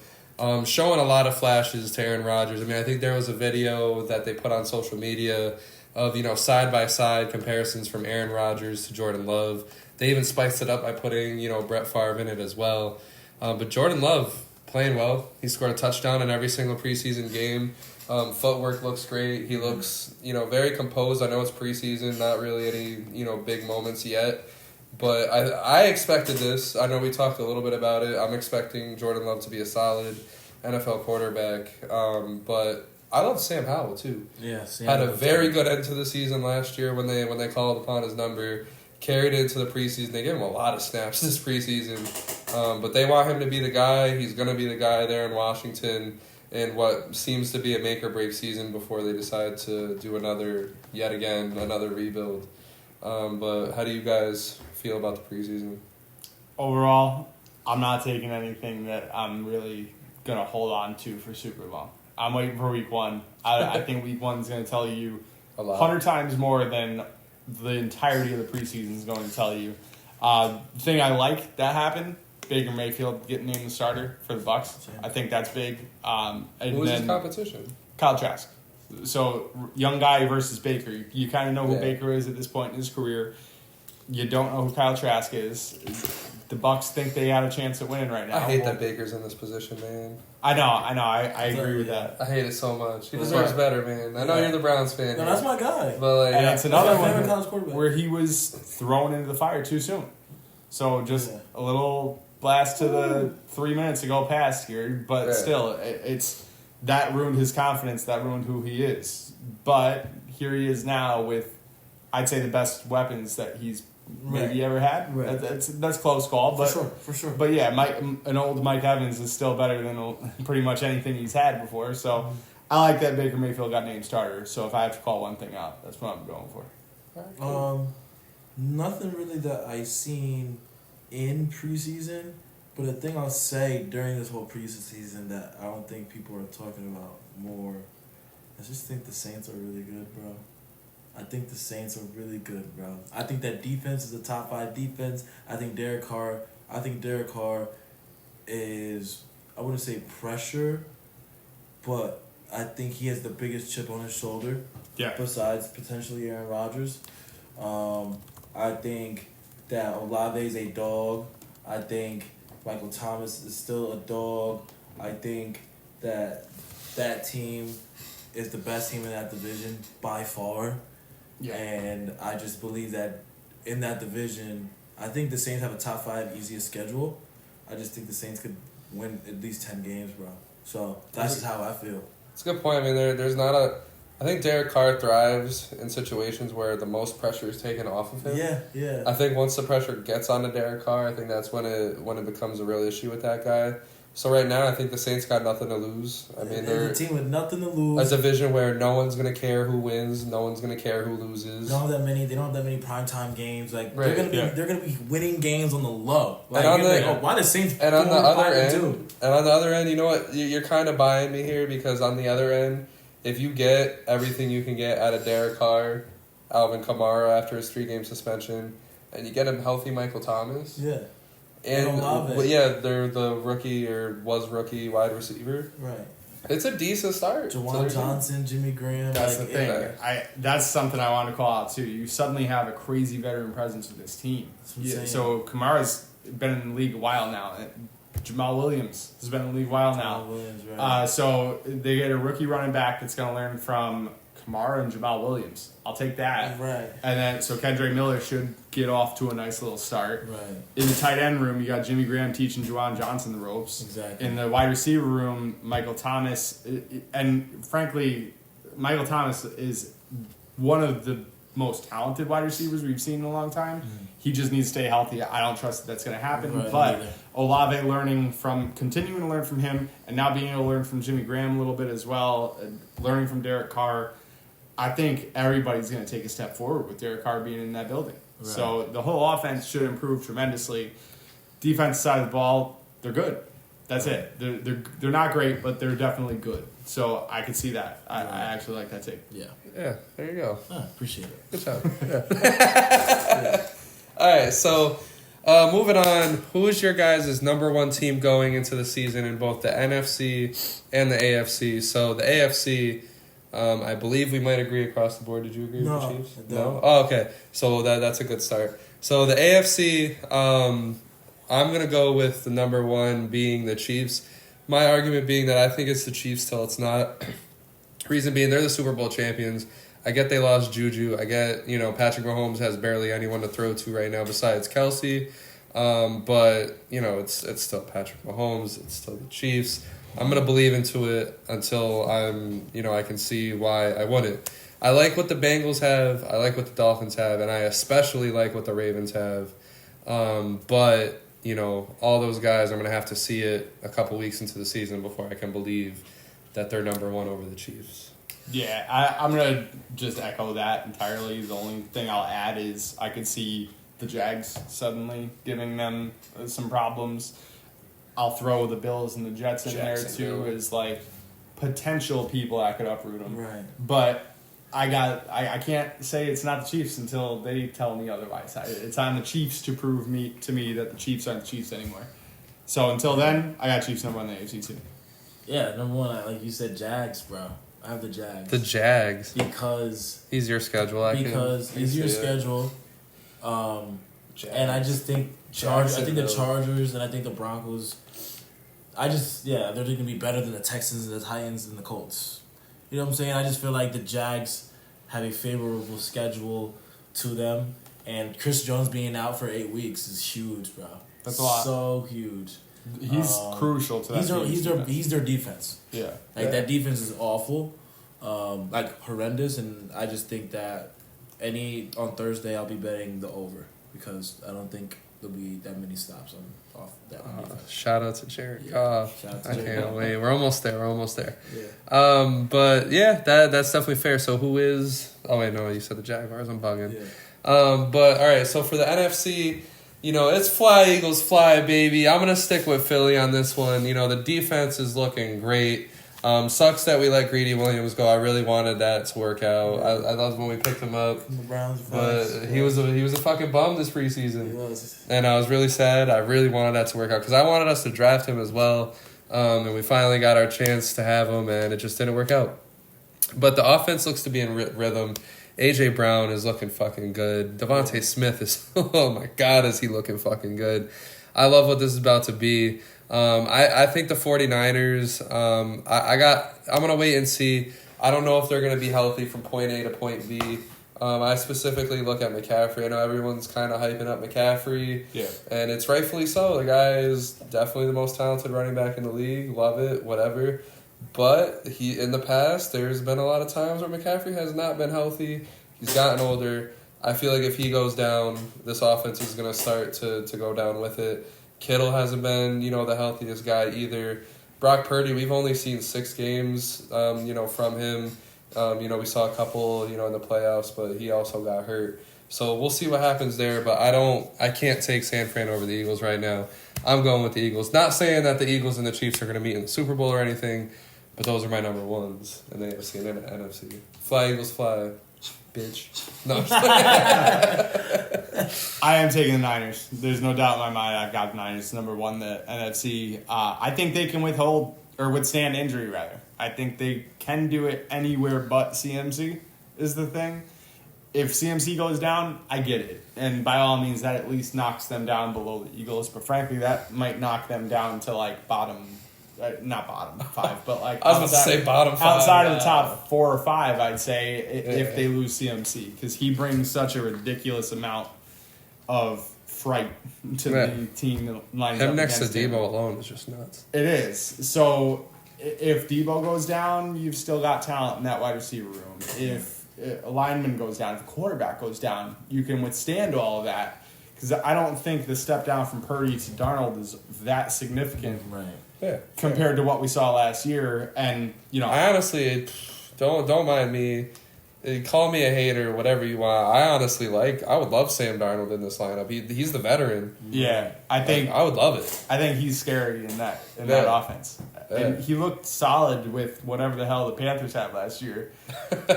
showing a lot of flashes to Aaron Rodgers. I mean, I think there was a video that they put on social media of, side-by-side comparisons from Aaron Rodgers to Jordan Love. They even spiced it up by putting, Brett Favre in it as well. But Jordan Love, playing well. He scored a touchdown in every single preseason game. Footwork looks great. He looks, very composed. I know it's preseason, not really any, big moments yet. But I expected this. I know we talked a little bit about it. I'm expecting Jordan Love to be a solid NFL quarterback. But I love Sam Howell, too.
Yeah, Sam
had a very good end to the season last year when they called upon his number. Carried it into the preseason. They gave him a lot of snaps this preseason. But they want him to be the guy. He's going to be the guy there in Washington in what seems to be a make-or-break season before they decide to do another rebuild. But how do you guys feel about the preseason?
Overall, I'm not taking anything that I'm really going to hold on to for super long. I'm waiting for week 1. I think week 1 is going to tell you 100 times more than the entirety of the preseason is going to tell you. The thing I like that happened, Baker Mayfield getting named the starter for the Bucs. I think that's big.
Who was his competition?
Kyle Trask. So, young guy versus Baker. You kind of know who Baker is at this point in his career. You don't know who Kyle Trask is. The Bucs think they have a chance at winning right now.
I hate that Baker's in this position, man.
I know. I agree with that.
I hate it so much. He deserves better, man. I know you're the Browns fan.
No, that's my guy.
But
and it's another one where he was thrown into the fire too soon. So just a little blast to the 3 minutes to go past here, but still, it's that ruined his confidence. That ruined who he is. But here he is now with, I'd say, the best weapons that he's maybe ever had. Right. That's close call, but
for sure.
But yeah, an old Mike Evans is still better than pretty much anything he's had before. So I like that Baker Mayfield got named starter. So if I have to call one thing out, that's what I'm going for.
Nothing really that I seen in preseason, but the thing I'll say during this whole preseason that I don't think people are talking about more, I just think the Saints are really good, bro. I think the Saints are really good, bro. I think that defense is a top 5 defense. I think Derek Carr is, I wouldn't say pressure, but I think he has the biggest chip on his shoulder.
Yeah.
Besides potentially Aaron Rodgers. I think that Olave is a dog. I think Michael Thomas is still a dog. I think that team is the best team in that division by far.
Yeah.
And I just believe that in that division, I think the Saints have a top 5 easiest schedule. I just think the Saints could win at least 10 games, bro. So that's just how I feel.
It's a good point. I mean, there's not a... I think Derek Carr thrives in situations where the most pressure is taken off of him.
Yeah.
I think once the pressure gets onto Derek Carr, I think that's when it becomes a real issue with that guy. So right now, I think the Saints got nothing to lose. I mean,
they're a team with nothing to lose.
A division where no one's gonna care who wins, no one's gonna care who loses.
They don't have that many primetime games. Like
right.
they're gonna be winning games on the low. Like,
and
why the Saints?
And on the other end, you know what? You're kind of buying me here because on the other end, if you get everything you can get out of Derek Carr, Alvin Kamara after his 3-game suspension, and you get him healthy Michael Thomas.
Yeah.
And they're the rookie wide receiver.
Right.
It's a decent start.
Jawan Johnson, Jimmy Graham.
That's the thing. That's something I want to call out too. You suddenly have a crazy veteran presence with this team. So Kamara's been in the league a while now. Jamal Williams has been in the league a while now.
Right.
So they get a rookie running back that's going to learn from Kamara and Jamal Williams. I'll take that.
Right.
And then, so Kendrick Miller should get off to a nice little start.
Right.
In the tight end room, you got Jimmy Graham teaching Juwan Johnson the ropes.
Exactly.
In the wide receiver room, Michael Thomas, and frankly, Michael Thomas is one of the most talented wide receivers we've seen in a long time. Mm-hmm. He just needs to stay healthy. I don't trust that that's going to happen.
Right,
but Olave continuing to learn from him, and now being able to learn from Jimmy Graham a little bit as well, learning from Derek Carr. I think everybody's going to take a step forward with Derek Carr being in that building. Right. So the whole offense should improve tremendously. Defense side of the ball, they're good. That's it. They're not great, but they're definitely good. So I can see that. I actually like that take.
Yeah.
Yeah, there you go.
Appreciate it.
Good job. Yeah. All right, so moving on. Who is your guys' number 1 team going into the season in both the NFC and the AFC? So the AFC, I believe we might agree across the board. Did you agree with the Chiefs? No. Oh, okay. So that's a good start. So the AFC, I'm going to go with the number 1 being the Chiefs. My argument being that I think it's the Chiefs till it's not. Reason being, they're the Super Bowl champions. I get they lost Juju. I get, Patrick Mahomes has barely anyone to throw to right now besides Kelsey. But, it's still Patrick Mahomes. It's still the Chiefs. I'm going to believe into it until I can see why I wouldn't. I like what the Bengals have. I like what the Dolphins have. And I especially like what the Ravens have. But, all those guys, I'm going to have to see it a couple weeks into the season before I can believe that they're number 1 over the Chiefs.
Yeah, I'm going to just echo that entirely. The only thing I'll add is I could see the Jags suddenly giving them some problems. I'll throw the Bills and the Jets in there too as like potential people that could uproot them.
Right.
But I can't say it's not the Chiefs until they tell me otherwise. It's on the Chiefs to prove to me that the Chiefs aren't the Chiefs anymore. So until then, I got Chiefs number 1 in the AFC too.
Yeah, number 1, like you said, Jags, bro. I have the Jags.
The Jags.
Because...
Easier schedule.
Easier schedule. And I just think I think the Chargers and I think the Broncos... they're going to be better than the Texans and the Titans and the Colts. You know what I'm saying? I just feel like the Jags have a favorable schedule to them. And Chris Jones being out for 8 weeks is huge, bro.
That's a lot.
So huge.
He's crucial to that.
He's their defense.
Yeah.
That defense is awful. Horrendous. And I just think that on Thursday I'll be betting the over because I don't think there'll be that many stops off that defense.
Shout out to Jared Goff. I can't wait. We're almost there.
Yeah.
But yeah, that's definitely fair. So who is? Oh wait, no, you said the Jaguars. I'm bugging.
Yeah.
But all right. So for the NFC, it's fly Eagles fly, baby. I'm gonna stick with Philly on this one. The defense is looking great. Sucks that we let Greedy Williams go. I really wanted that to work out. I loved when we picked him up,
The Browns,
but he was a fucking bum this preseason.
He was.
And I was really sad. I really wanted that to work out because I wanted us to draft him as well. And we finally got our chance to have him, and it just didn't work out. But the offense looks to be in rhythm. A.J. Brown is looking fucking good. Devontae Smith is, oh my God, is he looking fucking good. I love what this is about to be. I think the 49ers, I'm going to wait and see. I don't know if they're going to be healthy from point A to point B. I specifically look at McCaffrey. I know everyone's kind of hyping up McCaffrey.
Yeah.
And it's rightfully so. The guy is definitely the most talented running back in the league. Love it, whatever. But in the past, there's been a lot of times where McCaffrey has not been healthy. He's gotten older. I feel like if he goes down, this offense is going to start to go down with it. Kittle hasn't been, the healthiest guy either. Brock Purdy, we've only seen 6 games, from him. We saw a couple, in the playoffs, but he also got hurt. So we'll see what happens there, but I can't take San Fran over the Eagles right now. I'm going with the Eagles. Not saying that the Eagles and the Chiefs are going to meet in the Super Bowl or anything, but those are my number ones in the AFC and NFC. Fly, Eagles, fly. Bitch. No.
I am taking the Niners. There's no doubt in my mind I've got the Niners number 1, the NFC. I think they can withstand injury, rather. I think they can do it anywhere but CMC is the thing. If CMC goes down, I get it. And by all means, that at least knocks them down below the Eagles. But frankly, that might knock them down to not bottom 5, but
I was about to say bottom 5.
Outside of the top 4 or 5, I'd say, if they lose CMC. Because he brings such a ridiculous amount of fright to the team.
Him next to Debo alone is just nuts.
It is. So if Debo goes down, you've still got talent in that wide receiver room. If a lineman goes down, if a quarterback goes down, you can withstand all of that. Because I don't think the step down from Purdy to Darnold is that significant.
Right.
Yeah.
Compared to what we saw last year. And,
I honestly, don't mind me. Call me a hater, whatever you want. I would love Sam Darnold in this lineup. He's the veteran.
Yeah. I
would love it.
I think he's scary in that offense.
Yeah.
And he looked solid with whatever the hell the Panthers had last year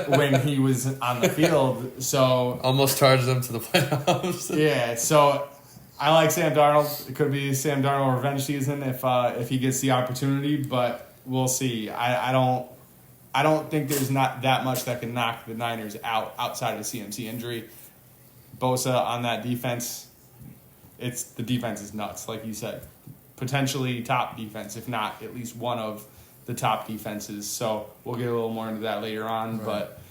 when he was on the field. So
almost charged them to the playoffs.
Yeah, so I like Sam Darnold. It could be Sam Darnold revenge season if he gets the opportunity, but we'll see. I don't think there's not that much that can knock the Niners out outside of the CMC injury. Bosa on that defense, the defense is nuts, like you said. Potentially top defense, if not at least one of the top defenses. So we'll get a little more into that later on, right. But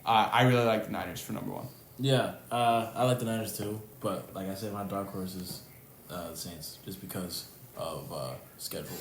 I really like the Niners for number 1.
Yeah, I like the Niners too, but like I said, my dark horse is the Saints, just because of schedule.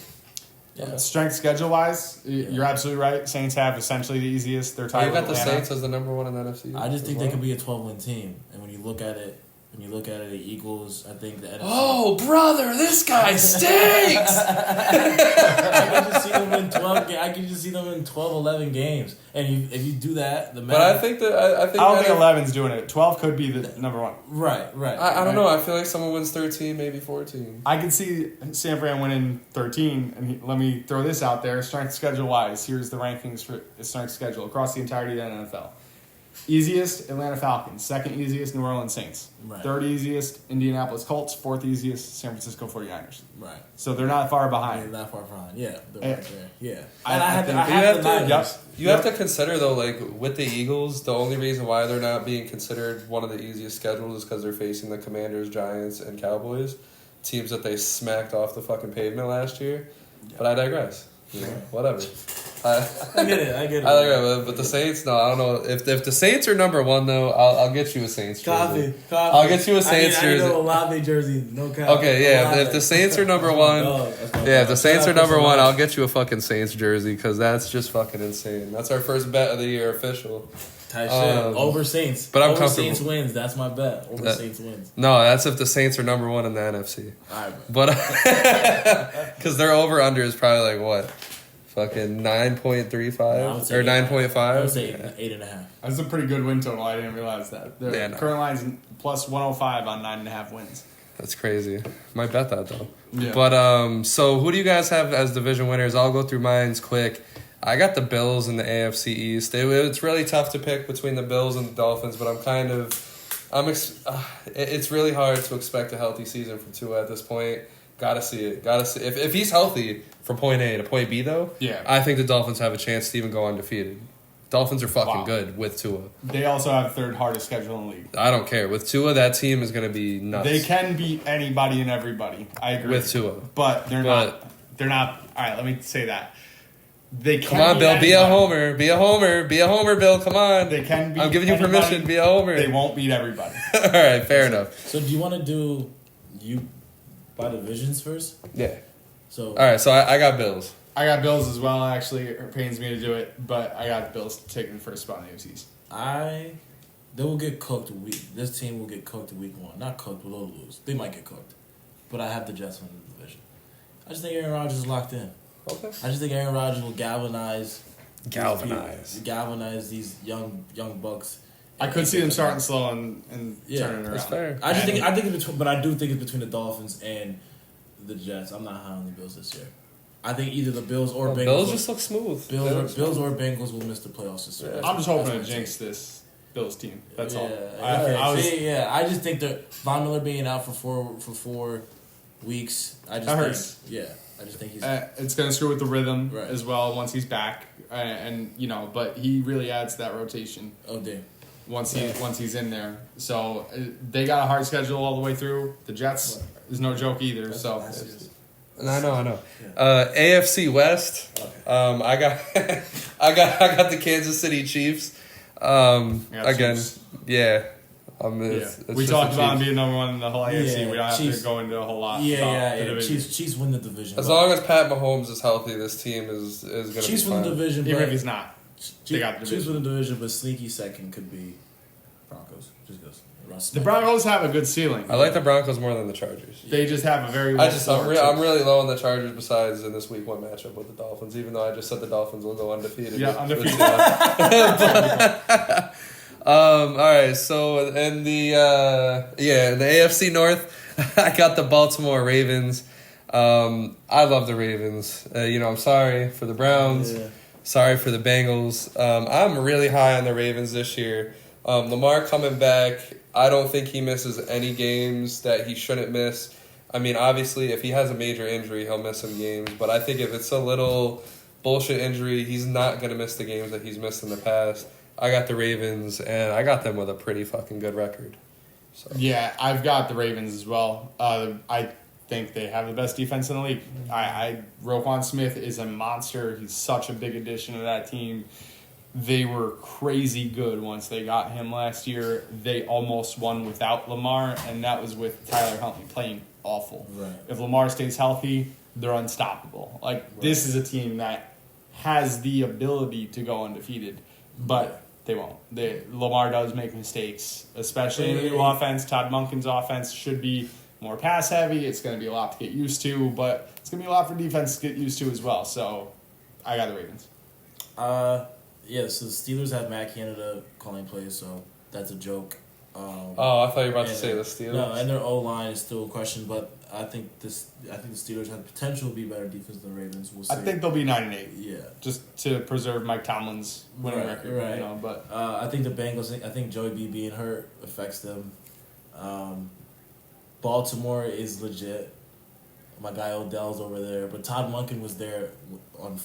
Yeah.
Strength schedule-wise, you're absolutely right. Saints have essentially the easiest. They're tied with
Atlanta. You got the
Atlanta.
Saints as the number 1 in the NFC.
I just think they could be a 12-win team, and when you look at it, the Eagles, I think the NFC.
Oh, brother, this guy stinks!
I can just see them in 12. I can just see them in 12, 11 games, and if you do that, the math.
But I think
I don't think 11's doing it. 12 could be the number 1.
Right.
I don't know. I feel like someone wins 13, maybe 14.
I can see San Fran winning 13, and let me throw this out there. Strength schedule wise, here's the rankings for the strength schedule across the entirety of the NFL. Easiest, Atlanta Falcons. Second easiest, New Orleans Saints.
Right.
Third easiest, Indianapolis Colts. Fourth easiest, San Francisco 49ers.
Right.
So they're not far behind.
They're not far behind. Yeah, they're right there. Yeah.
I
You have to consider, though, like, with the Eagles, the only reason why they're not being considered one of the easiest schedules is because they're facing the Commanders, Giants, and Cowboys. Teams that they smacked off the fucking pavement last year. Yeah. But I digress. Whatever. I get it. But the Saints, no, I don't know. If the Saints are number 1, though, I'll get you a Saints jersey.
Coffee.
I'll get you a Saints jersey.
I need a Olave jersey. No coffee.
Okay, yeah. If the Saints are number 1, if the Saints are number 1, I'll get you a fucking Saints jersey because that's just fucking insane. That's our first bet of the year official.
Tight shit. Over Saints.
But I'm
over
comfortable.
Saints wins. That's my bet. Saints wins.
No, that's if the Saints are number 1 in the NFC.
All right,
but because their over under is probably like what? Fucking 9.35 or 9.5?
I would say 8.5.
That's a pretty good win total. I didn't realize that. The current line's plus 105 on 9.5 wins.
That's crazy. Might bet that though.
Yeah.
But so who do you guys have as division winners? I'll go through mine's quick. I got the Bills in the AFC East. It's really tough to pick between the Bills and the Dolphins, but it's really hard to expect a healthy season from Tua at this point. Gotta see it. If he's healthy from point A to point B, though, I think the Dolphins have a chance to even go undefeated. Dolphins are fucking good with Tua.
They also have third hardest schedule in the league.
I don't care. With Tua, that team is going to be nuts.
They can beat anybody and everybody. I agree.
With Tua.
But they're not. They're not. All right, let me say that. They can
Come on, Bill.
anybody.
Be a homer. Be a homer. Be a homer, Bill. Come on.
They can beat
I'm giving you
anybody.
permission. Be a homer.
They won't beat everybody.
All right, fair enough.
So do you want to do by divisions first?
Yeah.
So
all right, so I got Bills.
I got Bills as well. Actually, it pains me to do it, but I got Bills taking the first spot in the AFCs.
They will get cooked this team will get cooked week 1. Not cooked, but they'll lose. They might get cooked. But I have the Jets winning the division. I just think Aaron Rodgers is locked in.
Okay.
I just think Aaron Rodgers will galvanize these young bucks.
I could see them starting slow and turning around.
That's fair.
I do think it's between the Dolphins and the Jets. I'm not high on the Bills this year. I think either the Bills or Bengals.
Bills just look smooth.
Bills or Bengals will miss the playoffs this year.
I'm just hoping to jinx this Bills team. That's all.
I just think that Von Miller being out for 4 weeks. I just think he's.
It's going to screw with the rhythm as well once he's back, but he really adds to that rotation.
Oh damn.
Once he's in there, so they got a hard schedule all the way through. The Jets is no joke either.
I know. Yeah. AFC West. Okay. I got the Kansas City Chiefs. Again,
Chiefs.
Yeah.
We talked about him being number 1 in the whole AFC. We don't have to go into a whole lot.
Yeah. Chiefs win the division.
As long as Pat Mahomes is healthy, this team is going to be fine.
Chiefs win the division,
even if he's not. They got the division.
Chiefs win the division, but sneaky second could be Broncos. Just goes.
The Broncos have a good ceiling.
I like the Broncos more than the Chargers.
They just have a very.
I'm really low on the Chargers. Besides in this week 1 matchup with the Dolphins, even though I just said the Dolphins will go undefeated.
Yeah, undefeated.
All right. So in the AFC North, I got the Baltimore Ravens. I love the Ravens. I'm sorry for the Browns. Yeah. Sorry for the Bengals. I'm really high on the Ravens this year. Lamar coming back. I don't think he misses any games that he shouldn't miss. I mean, obviously, if he has a major injury, he'll miss some games. But I think if it's a little bullshit injury, he's not going to miss the games that he's missed in the past. I got the Ravens, and I got them with a pretty fucking good record. So.
Yeah, I've got the Ravens as well. I think they have the best defense in the league. Roquan Smith is a monster. He's such a big addition to that team. They were crazy good once they got him last year. They almost won without Lamar, and that was with Tyler Huntley playing awful. Right. If Lamar stays healthy, they're unstoppable. This is a team that has the ability to go undefeated, but they won't. Lamar does make mistakes, especially in the new offense. Todd Monken's offense should be more pass heavy. It's going to be a lot to get used to, but it's going to be a lot for defense to get used to as well. So I got the Ravens.
So the Steelers have Matt Canada calling plays, so that's a joke.
I thought you were about to say the Steelers.
No, and their O-line is still a question, but I think the Steelers have potential to be better defense than the Ravens. We'll see.
I think they'll be 9-8.
Yeah,
just to preserve Mike Tomlin's winning record.
Right.
But
I think the Bengals. I think Joey B being hurt affects them. Baltimore is legit. My guy Odell's over there, but Todd Monken was there when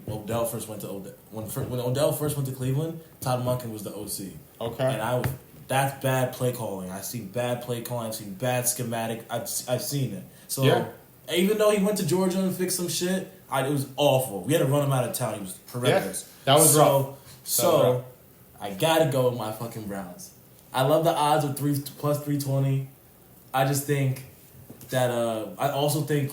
Odell first went to when Odell first went to Cleveland. Todd Monken was the OC.
Okay,
and that's bad play calling. I've seen bad play calling. I've seen bad schematic. I've seen it. So even though he went to Georgia and fixed some shit, it was awful. We had to run him out of town. He was horrendous.
Yeah, that was rough.
So I gotta go with my fucking Browns. I love the odds of plus 320. I just think that I also think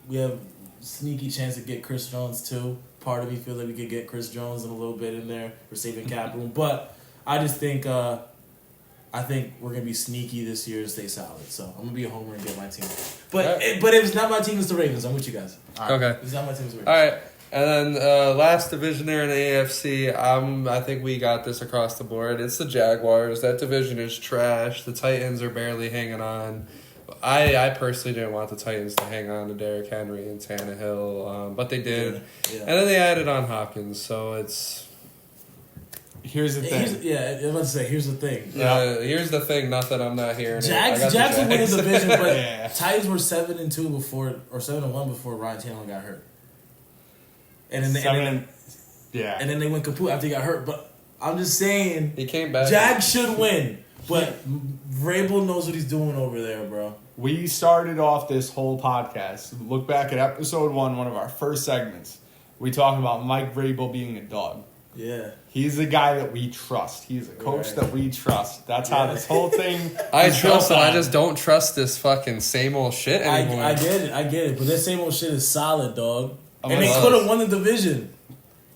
we have sneaky chance to get Chris Jones too. Part of me feels like we could get Chris Jones in a little bit in there for saving cap room, but I just think we're gonna be sneaky this year and stay solid. So I'm gonna be a homer and get my team. But if it's not my team, it's the Ravens. I'm with you guys.
Right. Okay.
If it's not my team, it's the Ravens.
All right. And then last division there in the AFC, I think we got this across the board. It's the Jaguars. That division is trash. The Titans are barely hanging on. I personally didn't want the Titans to hang on to Derrick Henry and Tannehill, but they did.
Yeah.
And then they added on Hopkins, so it's...
Here's the thing.
I was about to say, here's the thing.
Here's the thing, nothing I'm not hearing.
Jags will win the division, but
Yeah.
Titans were 7-2 before, or 7-1 before Ryan Tannehill got hurt. And then and then they went kaput after he got hurt. But I'm just saying,
He came back.
Jags should win. But Vrabel knows what he's doing over there, bro.
We started off this whole podcast. Look back at episode 1 of our first segments. We talk about Mike Vrabel being a dog.
Yeah.
He's the guy that we trust. He's a coach that we trust. That's how this whole thing
I
is
trust him.
built
I
on.
just don't trust this fucking same old shit anymore.
I get it. But this same old shit is solid, dog.
Oh
And
my
they
God.
could have won the division.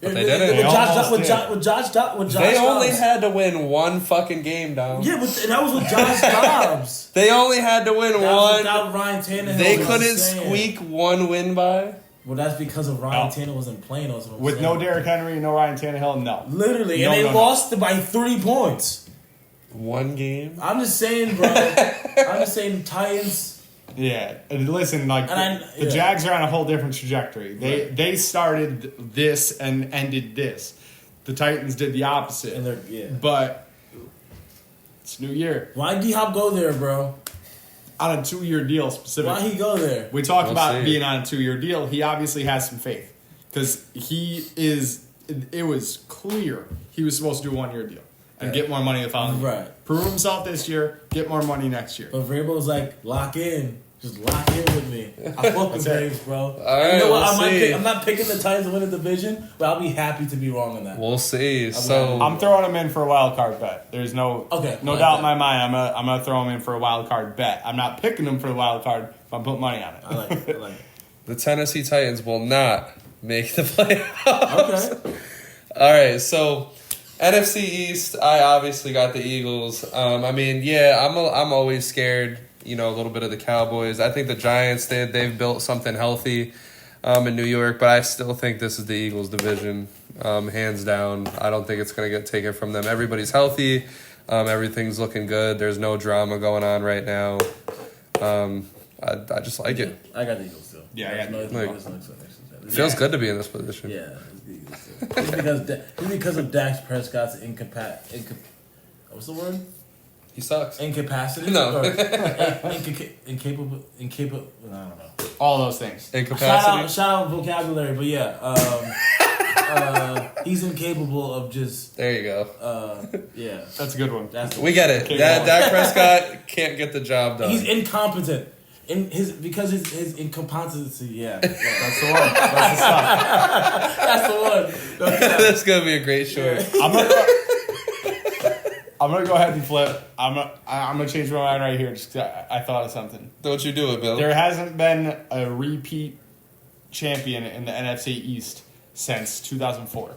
But they didn't.
With Josh
They only
Dobbs.
had to win one fucking game, Dom.
Yeah, but that was with Josh Dobbs.
They only had to win
That was
one.
without Ryan Tannehill.
They
is what I'm
couldn't
saying.
squeak one win by.
Well, that's because of Ryan Tannehill wasn't playing. That's what I'm
With
saying.
no Derrick Henry and no Ryan Tannehill, no.
Literally,
No,
and they
no, no.
lost by 3 points.
One game.
I'm just saying, bro. I'm just saying, Titans.
Yeah, and listen, like the Jags are on a whole different trajectory. They started this and ended this. The Titans did the opposite.
And
But it's New Year.
Why D Hop go there, bro?
On a 2-year deal specifically.
Why he go there?
We talked
We'll
about
see.
being on a 2-year deal. He obviously has some faith. Because it was clear he was supposed to do a 1-year deal. And get more money the following year.
Right.
Prove himself this year, get more money next year.
But Vrabel's like, lock in. Just lock in with me. I fuck with Braves, bro.
right,
you know what?
we'll see.
I'm not picking the Titans to win the division, but I'll be happy to be wrong on that.
We'll see. So
I'm throwing him in for a wild card bet. There's no
Okay,
no
like
doubt
that.
in my mind. I'm gonna throw him in for a wild card bet. I'm not picking him for the wild card. But I'm putting money on it.
I like it.
the Tennessee Titans will not make the playoffs.
Okay.
All right, so NFC East, I obviously got the Eagles. I mean, yeah, I'm always scared. You know, a little bit of the Cowboys. I think the Giants, they've built something healthy in New York, but I still think this is the Eagles' division, hands down. I don't think it's going to get taken from them. Everybody's healthy. Everything's looking good. There's no drama going on right now. I just like it.
I got the Eagles too.
Yeah, I got the
Eagles. It feels good to be in this position.
Yeah, it's the Eagles too. It's because of Dak Prescott's what's the word?
He sucks.
Incapacity?
No.
Or incapable. I don't know.
All those things.
Incapacity.
Shout out vocabulary, but yeah. He's incapable of just.
There you go.
Yeah.
That's a good one.
We get it. Dak Prescott can't get the job done.
He's incompetent. Because his incompetency, yeah.
That's the one. That's the stuff.
That's the one.
That's gonna be a great short.
I'm gonna go ahead and flip. I'm gonna change my mind right here. Just 'cause I thought of something.
Don't you do it, Bill?
There hasn't been a repeat champion in the NFC East since 2004.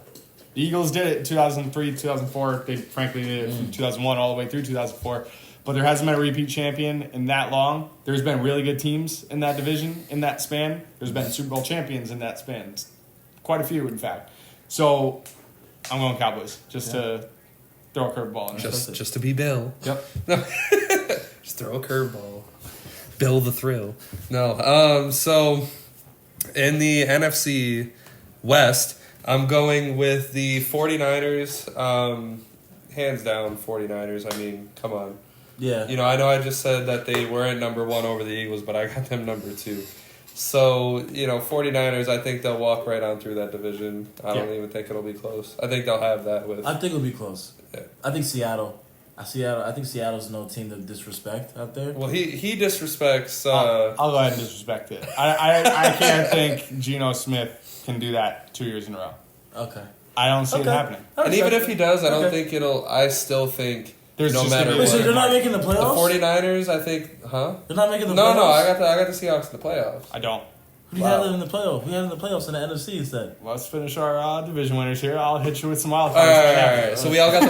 The Eagles did it in 2003, 2004. They frankly did it from 2001 all the way through 2004. But there hasn't been a repeat champion in that long. There's been really good teams in that division, in that span. There's been Super Bowl champions in that span. Quite a few, in fact. So, I'm going Cowboys, just to throw a curveball in there.
Just to be Bill.
Yep.
Just throw a curveball. Bill the thrill. No. So, in the NFC West, I'm going with the 49ers. Hands down, 49ers. I mean, come on.
Yeah.
You know I just said that they weren't number 1 over the Eagles, but I got them number 2. So, 49ers, I think they'll walk right on through that division. I don't even think it'll be close. I think they'll have that with...
I think it'll be close.
Yeah.
I think Seattle. I think Seattle's no team to disrespect out there.
Well, he disrespects...
I'll go ahead and disrespect it. I can't think Geno Smith can do that 2 years in a row.
Okay.
I don't see it happening.
And even if he does, I don't think it'll... I still think...
There's
no
just
matter
gonna be
what.
So they're not making the
The
playoffs?
49ers, I think... Huh?
They're not making the
No,
playoffs?
I got the Seahawks in the playoffs.
I don't.
Who do you have in the playoffs? Who do you have in the playoffs in the NFC instead?
Let's finish our division winners here. I'll hit you with some wild
All
cards.
right. So we all got the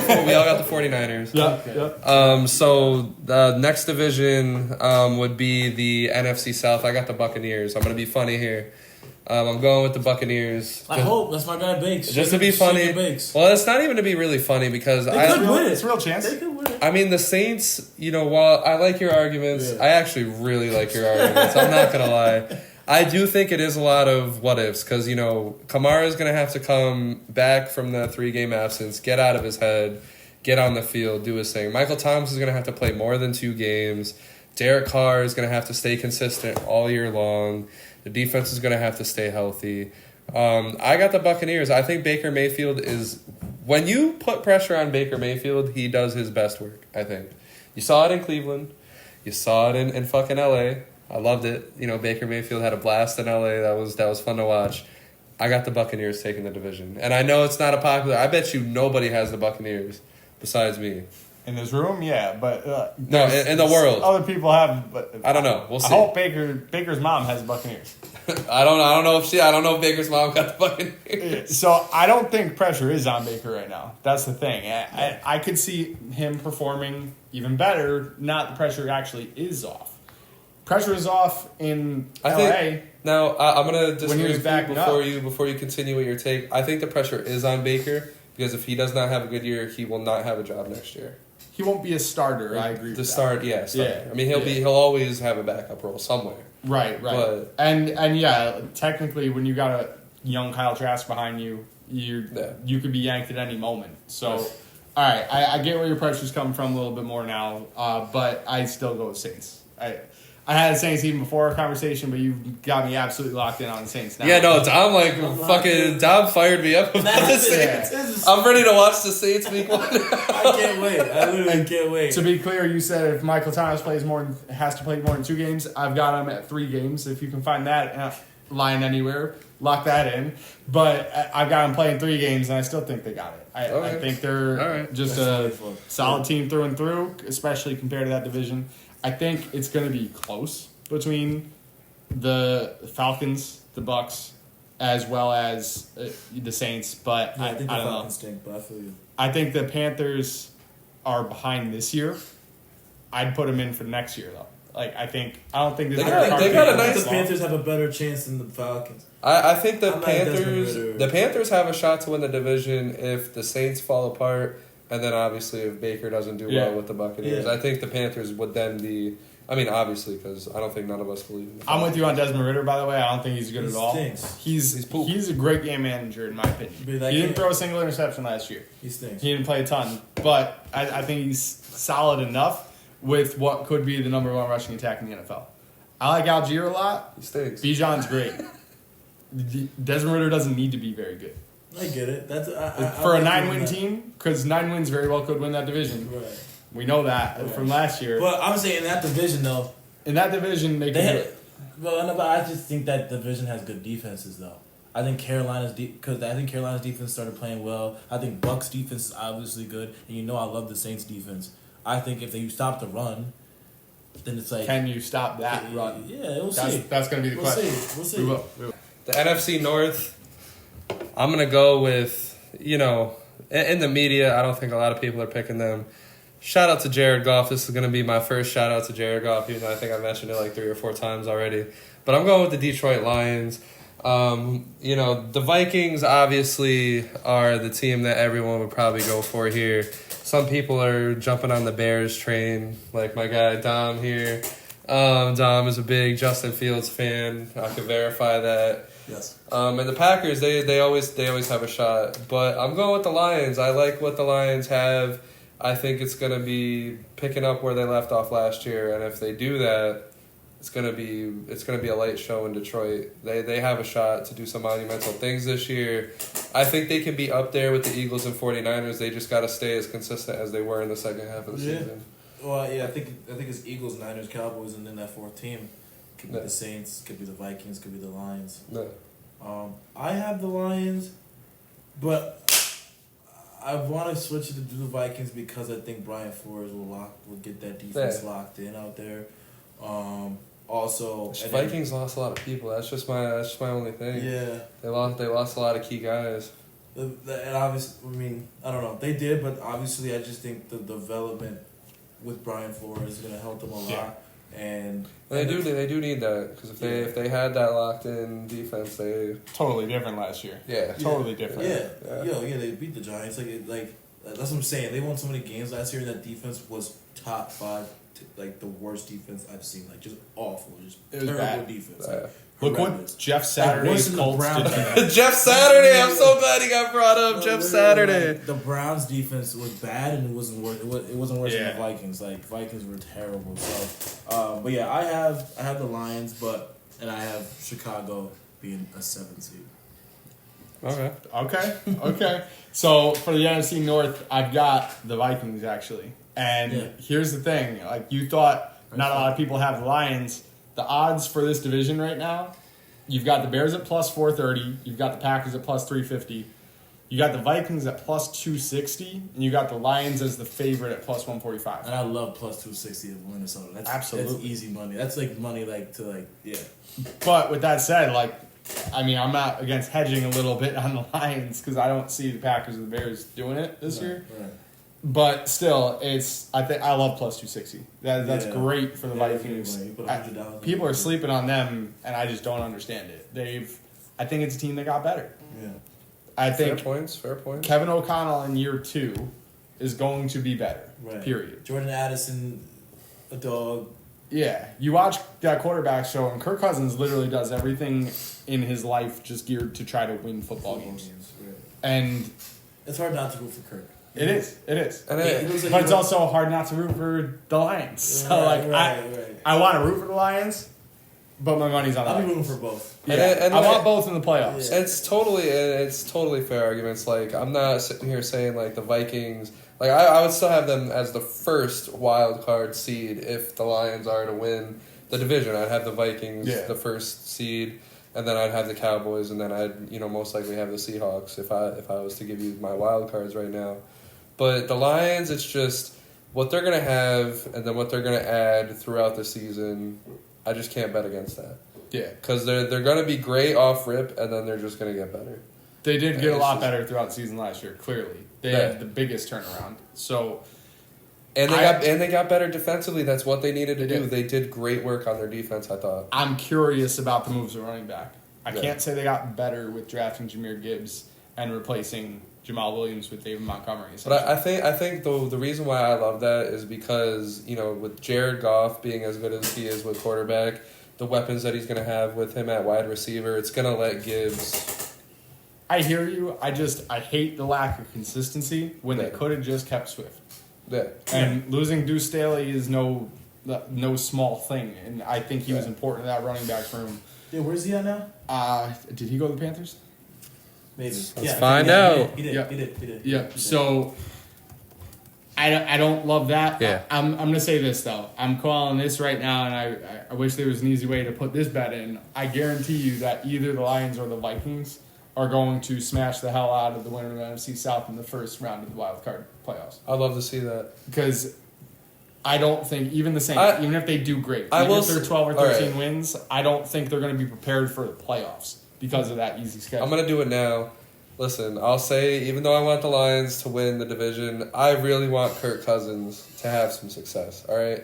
49ers.
Yep.
So the next division would be the NFC South. I got the Buccaneers. I'm gonna be funny here. I'm going with the Buccaneers.
I hope that's my guy Bakes.
Just to be funny. Well, it's not even to be really funny because
They could win it.
It's a real chance.
They could win it.
I mean, the Saints, while I like your arguments,
Yeah.
I actually really like your arguments. I'm not going to lie. I do think it is a lot of what ifs because, Kamara is going to have to come back from the 3-game absence, get out of his head, get on the field, do his thing. Michael Thomas is going to have to play more than 2 games. Derek Carr is going to have to stay consistent all year long. The defense is going to have to stay healthy. I got the Buccaneers. I think Baker Mayfield is... When you put pressure on Baker Mayfield, he does his best work, I think. You saw it in Cleveland. You saw it in fucking L.A. I loved it. Baker Mayfield had a blast in L.A. That was fun to watch. I got the Buccaneers taking the division. And I know it's not a popular... I bet you nobody has the Buccaneers besides me.
In this room, yeah, but
No, in the world.
Other people have, but
I don't know. We'll see.
I hope Baker's mom has the Buccaneers.
I don't know if Baker's mom got the Buccaneers.
So I don't think pressure is on Baker right now. That's the thing. I could see him performing even better. Not the pressure actually is off. Pressure is off in LA.
Now I'm gonna disagree
he's
with
backing
you before you continue with your take. I think the pressure is on Baker because if he does not have a good year, he will not have a job next year.
He won't be a starter. I agree.
Starter. Yeah. I mean, he'll always have a backup role somewhere.
Right.
But,
and yeah, technically, when you got a young Kyle Trask behind you, you could be yanked at any moment. So, all right, I get where your pressure's coming from a little bit more now, but I still go with Saints. I had the Saints even before our conversation, but you got me absolutely locked in on the Saints now.
Yeah, no, Dom fired me up about the Saints. I'm ready to watch the Saints week 1.
I can't wait. I literally can't wait.
To be clear, you said if Michael Thomas has to play more than 2 games. I've got him at 3 games. If you can find that line anywhere, lock that in. But I've got him playing 3 games, and I still think they got it. I think they're just a solid team through and through, especially compared to that division. I think it's going to be close between the Falcons, the Bucks, as well as the Saints. But
I think the
I don't
Falcons
know.
stink, but I feel you.
I think the Panthers are behind this year. I'd put them in for next year though. I don't think this
They
is
got a
I
nice-
think the Panthers have a better chance than the Falcons.
I think the
I'm not Desmond Ridder.
Panthers have a shot to win the division if the Saints fall apart, and then obviously if Baker doesn't do well with the Buccaneers.
Yeah.
I think the Panthers would then be. I mean, obviously, because I don't think none of us believe in the
I'm with you on Desmond Ritter, by the way. I don't think he's good at all.
Stinks.
He's a great game manager, in my opinion. He didn't throw a single interception last year.
He stinks.
He didn't play a ton. But I think he's solid enough with what could be the number 1 rushing attack in the NFL. I like Algier a lot.
He stinks.
Bijan's great. Desmond Ritter doesn't need to be very good.
I get it. That's
For a 9-win team, because 9 wins very well could win that division.
Right.
We know that from last year.
But I'm saying in that division, though.
In that division, they can do it.
But I just think that division has good defenses, though. I think Carolina's defense started playing well. I think Bucks' defense is obviously good, and I love the Saints' defense. I think if they stop the run, then it's like,
can you stop that run?
Yeah, we'll see.
That's going to be the question.
We'll see.
We will.
The NFC North, I'm going to go with, in the media, I don't think a lot of people are picking them. Shout out to Jared Goff. This is going to be my first shout out to Jared Goff, even though I think I mentioned it like 3 or 4 times already. But I'm going with the Detroit Lions. The Vikings obviously are the team that everyone would probably go for here. Some people are jumping on the Bears train, like my guy Dom here. Dom is a big Justin Fields fan. I can verify that.
Yes.
And the Packers, they always have a shot. But I'm going with the Lions. I like what the Lions have. I think it's going to be picking up where they left off last year, and if they do that, it's going to be a light show in Detroit. They have a shot to do some monumental things this year. I think they can be up there with the Eagles and 49ers. They just got to stay as consistent as they were in the second half of the season.
Well, yeah, I think it's Eagles, Niners, Cowboys, and then that 4th team could be the Saints, could be the Vikings, could be the Lions.
No.
I have the Lions, but I want to switch it to the Vikings because I think Brian Flores will get that defense locked in out there. Also,
Vikings lost a lot of people. That's just my only thing.
Yeah,
they lost a lot of key guys.
And obviously, I don't know. They did, but obviously, I just think the development with Brian Flores is going to help them a lot. And
They do need that because if they had that locked in defense, they
totally different last year. Totally different.
They beat the Giants. That's what I'm saying. They won so many games last year. That defense was top 5, the worst defense I've seen. Just awful, just terrible
bad.
defense.
Look what Jeff Saturday's Colts did.
Jeff Saturday. I'm so glad he got brought up. Jeff Saturday.
The Browns defense was bad and it wasn't worse. It wasn't worse than the Vikings. Vikings were terrible. So, but yeah, I have the Lions, and I have Chicago being a 7 seed.
Okay. So for the NFC North, I've got the Vikings actually. And here's the thing: you thought not a lot of people have the Lions. The odds for this division right now, you've got the Bears at plus 430, you've got the Packers at plus 350, you got the Vikings at plus 260, and you got the Lions as the favorite at plus 145.
And I love plus 260 of Minnesota. That's easy money. That's money
But with that said, I'm not against hedging a little bit on the Lions because I don't see the Packers and the Bears doing it this year. Right. But still, I love plus 260. That's great for the Vikings. People are sleeping on them, and I just don't understand it. I think it's a team that got better.
Yeah,
I think
fair points.
Kevin O'Connell in year 2 is going to be better.
Right.
Period.
Jordan Addison, a dog.
Yeah, you watch that quarterback show, and Kirk Cousins literally does everything in his life just geared to try to win football games. Right. And
it's hard not to root for Kirk.
It is. But it's also hard not to root for the Lions. So, I want to root for the Lions, but my money's on the Lions.
I'll be rooting for both.
Yeah, and I want both in the playoffs.
Yeah. It's totally fair arguments. I'm not sitting here saying, the Vikings... I would still have them as the first wild card seed if the Lions are to win the division. I'd have the Vikings the first seed, and then I'd have the Cowboys, and then I'd most likely have the Seahawks if I was to give you my wild cards right now. But the Lions, it's just what they're going to have and then what they're going to add throughout the season. I just can't bet against that.
Yeah.
Because they're going to be great off rip, and then they're just going to get better.
They did get a lot better throughout the season last year, clearly. They had the biggest turnaround. So,
they got better defensively. That's what they needed to do. They did great work on their defense, I thought.
I'm curious about the moves of running back. I can't say they got better with drafting Jahmyr Gibbs and replacing Jamal Williams with David Montgomery.
But I think the reason why I love that is because, with Jared Goff being as good as he is with quarterback, the weapons that he's going to have with him at wide receiver, it's going to let Gibbs...
I hear you. I hate the lack of consistency when they could have just kept Swift.
Yeah.
And losing Deuce Staley is no small thing, and I think he was important in that running back room.
Yeah, where's he at now?
Did he go to the Panthers?
Maybe.
Let's find out.
He did.
Yeah. So I don't love that.
Yeah.
I'm gonna say this though. I'm calling this right now, and I wish there was an easy way to put this bet in. I guarantee you that either the Lions or the Vikings are going to smash the hell out of the winner of the NFC South in the first round of the wild card playoffs.
I'd love to see that.
Because I don't think, even the Saints, even if they do great, if they're 12 or 13 wins, I don't think they're going to be prepared for the playoffs because of that easy schedule.
I'm going to do it now. Listen, I'll say, even though I want the Lions to win the division, I really want Kirk Cousins to have some success, all right?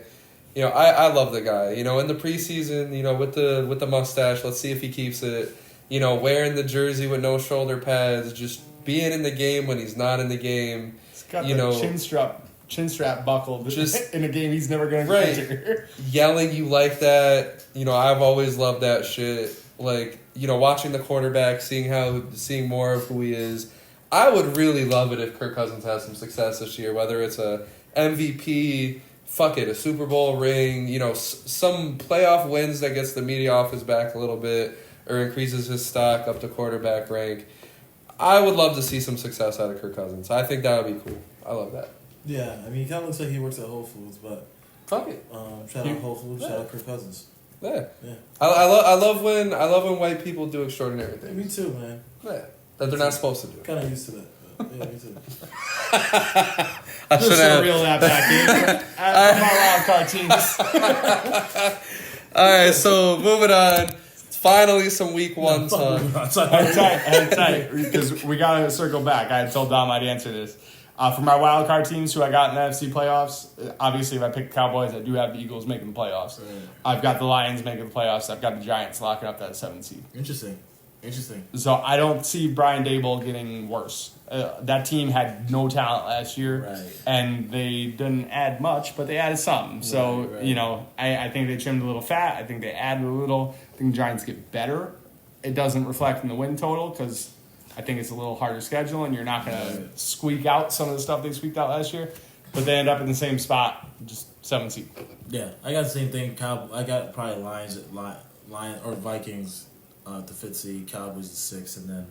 I love the guy. In the preseason, with the mustache, let's see if he keeps it. Wearing the jersey with no shoulder pads, just being in the game when he's not in the game.
He's got the chin strap buckled just in a game he's never going to enter.
Yelling you like that. I've always loved that shit. Watching the quarterback, seeing more of who he is. I would really love it if Kirk Cousins has some success this year, whether it's a MVP, a Super Bowl ring, some playoff wins that gets the media off his back a little bit, or increases his stock up to quarterback rank. I would love to see some success out of Kirk Cousins. I think that would be cool. I love that.
Yeah, he kind of looks like he works at Whole Foods, but...
Fuck it.
Shout out Whole Foods, shout out Kirk Cousins.
Yeah. I love when white people do extraordinary things.
Me too, man.
Yeah. That they're not supposed to do.
Kind of used to that. Yeah, me too.
I should have reel that back in. My wild card teams.
All right, so moving on. Finally, some week one talk.
Hang tight, because we got to circle back. I had told Dom I'd answer this. For my wild card teams who I got in the NFC playoffs, obviously if I pick the Cowboys, I do have the Eagles making the playoffs.
Right.
I've got the Lions making the playoffs. I've got the Giants locking up that 7th seed.
Interesting.
So I don't see Brian Dable getting worse. That team had no talent last year,
Right.
and they didn't add much, but they added something. So,
Right.
I think they trimmed a little fat. I think they added a little. I think the Giants get better. It doesn't reflect in the win total because I think it's a little harder schedule, and you're not going to squeak out some of the stuff they squeaked out last year. But they end up in the same spot, just 7th seed.
Yeah, I got the same thing. I got probably Lions or Vikings the 5th seed, Cowboys the 6th, and then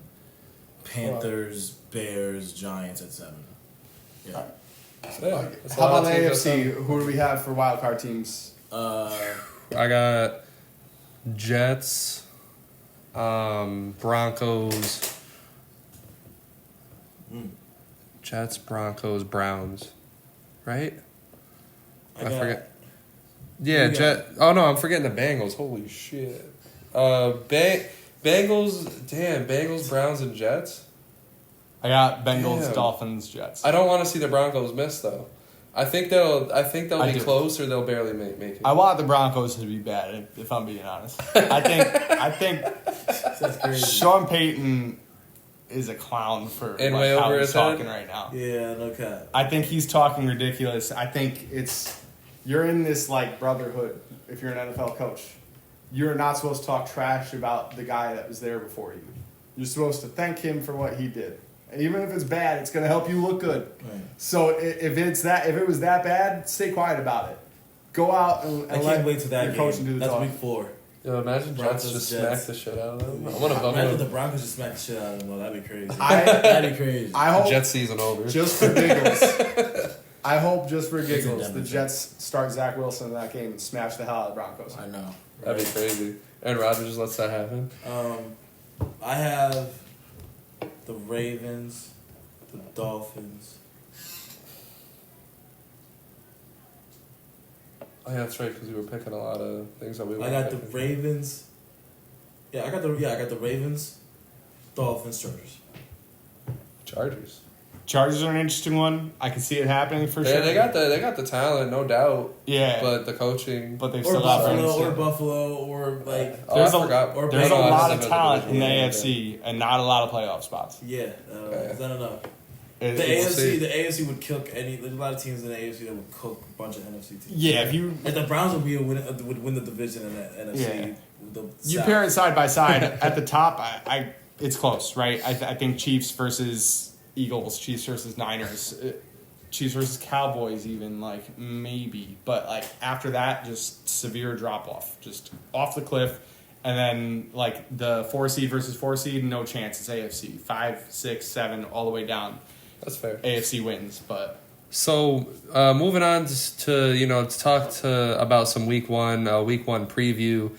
Panthers, Bears, Giants at 7. Yeah.
That's
How
all
about the
teams
AFC?
that's
Who do we have for wild card teams?
I got Jets, Broncos, Jets, Broncos, Browns, right? I forget. Yeah, Oh no, I'm forgetting the Bengals. Holy shit. Bengals, Browns, and Jets.
I got Bengals,
Damn.
Dolphins, Jets.
I don't want to see the Broncos miss though. I think they'll be
do.
close or they'll barely make it.
I want the Broncos to be bad, if I'm being honest. I think
That's crazy.
Sean Payton is a clown for
And
like,
way
how
over
he's
his head?
talking right now.
Yeah, no cap.
I think he's talking ridiculous. I think you're in this like brotherhood if you're an NFL coach. You're not supposed to talk trash about the guy that was there before you. You're supposed to thank him for what he did. And even if it's bad, it's going to help you look good.
Right.
So if it was that bad, stay quiet about it. Go out and
I
let
can't wait to that
your
game.
coach do the
That's
talk.
week 4.
Yo, imagine
Broncos,
Jets just
Jets.
smack the shit out of them. I want to
Imagine the
vote.
Broncos just smack the shit out of them. Though. That'd be crazy.
I
That'd be crazy.
hope
Jets season over.
just for giggles. I hope just for giggles
Denver,
the Jets start Zach Wilson in that game and smash the hell out of the Broncos.
I know.
That'd be crazy. And Rodgers just lets that happen.
I have the Ravens, the Dolphins.
Oh yeah, that's right. Because we were picking a lot of things that we.
I got the Ravens. Yeah, I got the Ravens, Dolphins, Chargers.
Chargers are an interesting one. I can see it happening for
Yeah,
sure.
they got the talent, no doubt.
Yeah.
But the coaching.
But they've
Or
still got
Buffalo, or like
There's
I
a-
forgot.
or
There's a
Bengals.
lot
Bengals
of talent in the
division.
AFC and not a lot of playoff spots.
yeah. Is that enough? The
It's-
see.
AFC would cook any. There's a lot of teams in the AFC that would cook a bunch of NFC teams.
Yeah, if you
Like the Browns would win the division in the NFC.
Yeah.
The
you
South.
pair it side by side at the top, it's close, right? I think Chiefs versus Eagles, Chiefs versus Niners, Chiefs versus Cowboys, even like maybe, but like after that, just severe drop off, just off the cliff. And then like the 4 seed versus 4 seed, no chance. It's AFC 5, 6, 7, all the way down.
That's fair.
AFC wins, but
So moving on to talk about some week one preview.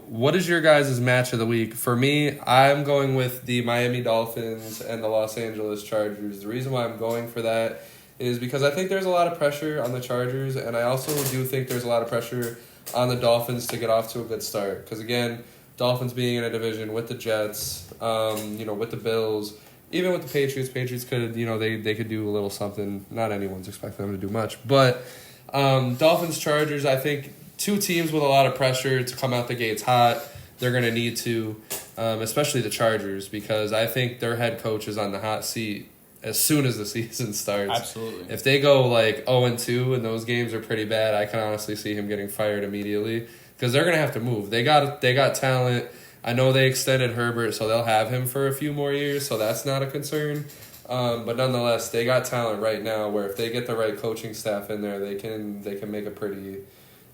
What is your guys' match of the week? For me, I'm going with the Miami Dolphins and the Los Angeles Chargers. The reason why I'm going for that is because I think there's a lot of pressure on the Chargers, and I also do think there's a lot of pressure on the Dolphins to get off to a good start. Because again, Dolphins being in a division with the Jets, with the Bills, even with the Patriots could, they could do a little something. Not anyone's expecting them to do much, but Dolphins, Chargers, I think two teams with a lot of pressure to come out the gates hot. They're going to need to, especially the Chargers, because I think their head coach is on the hot seat as soon as the season starts.
absolutely.
If they go like 0-2 and those games are pretty bad, I can honestly see him getting fired immediately because they're going to have to move. They got talent. I know they extended Herbert, so they'll have him for a few more years, so that's not a concern. But nonetheless, they got talent right now where if they get the right coaching staff in there, they can make a pretty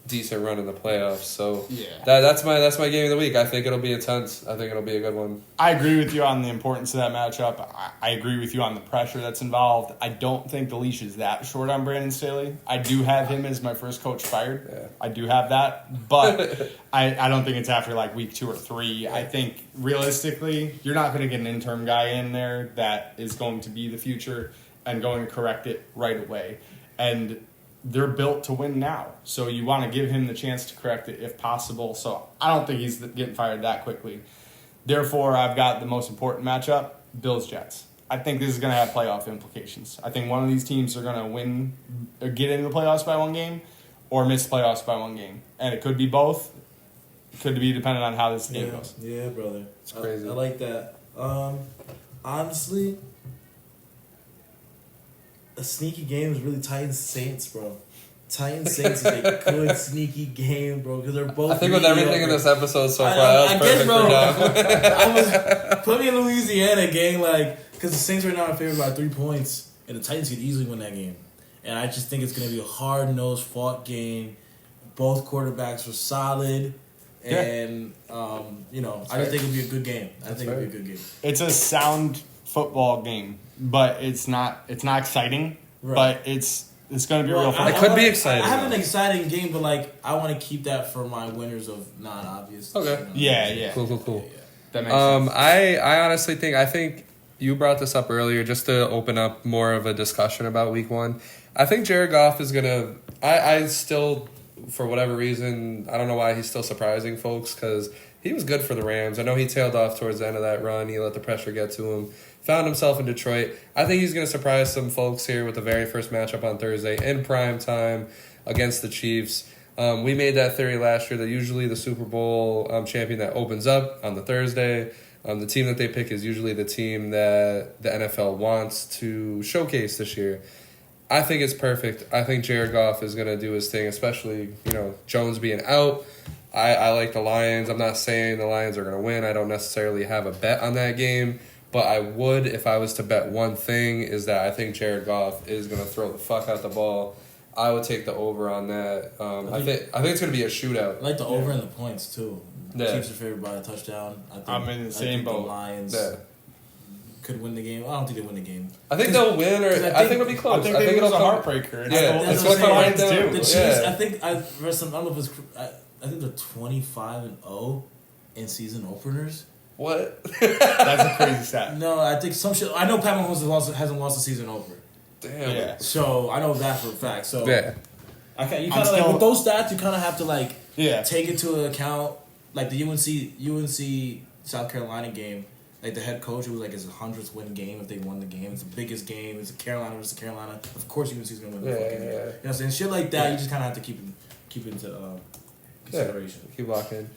decent run in the playoffs. So
Yeah.
that's my game of the week. I think it'll be intense. I think it'll be a good one.
I agree with you on the importance of that matchup. I agree with you on the pressure that's involved. I don't think the leash is that short on Brandon Staley. I do have him as my first coach fired.
Yeah.
I do have that. But I don't think it's after like week 2 or 3. I think realistically, you're not going to get an interim guy in there that is going to be the future and going to correct it right away. And they're built to win now. So you want to give him the chance to correct it if possible. So I don't think he's getting fired that quickly. Therefore, I've got the most important matchup, Bills-Jets. I think this is going to have playoff implications. I think one of these teams are going to win or get into the playoffs by one game or miss playoffs by one game. And it could be both. It could be dependent on how this game goes.
Yeah, brother.
It's crazy.
I like that. Honestly, a sneaky game is really Titans-Saints, bro. Titans-Saints is a good sneaky game, bro, because they're both.
I think with everything in this episode so far, that was perfect
guess,
for Dom.
I was put me in Louisiana, gang, because the Saints right now are favored by 3 points, and the Titans could easily win that game. And I just think it's going to be a hard-nosed, fought game. Both quarterbacks were solid, and I just think it'll be a good game.
It's a sound football game, but it's not exciting. Right. But it's going to be real fun.
It could be exciting.
I have an exciting game, but I want to keep that for my winners of non-obvious.
Okay.
Yeah.
Cool.
Yeah. That makes sense.
I honestly think you brought this up earlier just to open up more of a discussion about Week 1. I think Jared Goff is gonna. I still, for whatever reason, I don't know why he's still surprising folks because he was good for the Rams. I know he tailed off towards the end of that run. He let the pressure get to him. Found himself in Detroit. I think he's going to surprise some folks here with the very first matchup on Thursday in prime time against the Chiefs. We made that theory last year that usually the Super Bowl champion that opens up on the Thursday, the team that they pick is usually the team that the NFL wants to showcase this year. I think it's perfect. I think Jared Goff is going to do his thing, especially, Jones being out. I like the Lions. I'm not saying the Lions are going to win. I don't necessarily have a bet on that game. But I would, if I was to bet one thing, is that I think Jared Goff is going to throw the fuck out the ball. I would take the over on that. I think it's going to be a shootout.
I like the over and the points, too.
Yeah.
Chiefs are favored by a touchdown.
I'm in the same boat.
The Lions could win the game. I don't think they win the game.
I think they'll win, or I think it'll be close.
I think it'll be a heartbreaker.
It's going to come right down.
The Chiefs, I think, I don't know if it's, I think they're 25-0 in season openers.
What?
That's a crazy stat.
No, I think some shit. I know Pat Mahomes hasn't lost a season opener.
Damn.
Yeah. So I know that for a fact. So
yeah.
You kind of with those stats, you kind of have to
take
into account the UNC South Carolina game. The head coach, it was his 100th win game if they won the game. It's the biggest game. It's Carolina versus Carolina. Of course, UNC's gonna win the fucking game. You know what I'm saying? Shit like that, you just kind of have to keep into consideration.
Yeah. Keep walking.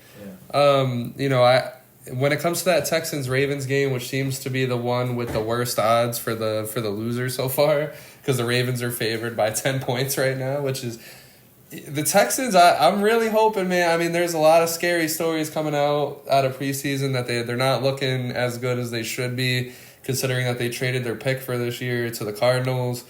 Yeah.
When it comes to that Texans-Ravens game, which seems to be the one with the worst odds for the loser so far, because the Ravens are favored by 10 points right now, which is the Texans. I'm really hoping, man. I mean, there's a lot of scary stories coming out of preseason that they're not looking as good as they should be, considering that they traded their pick for this year to the Cardinals.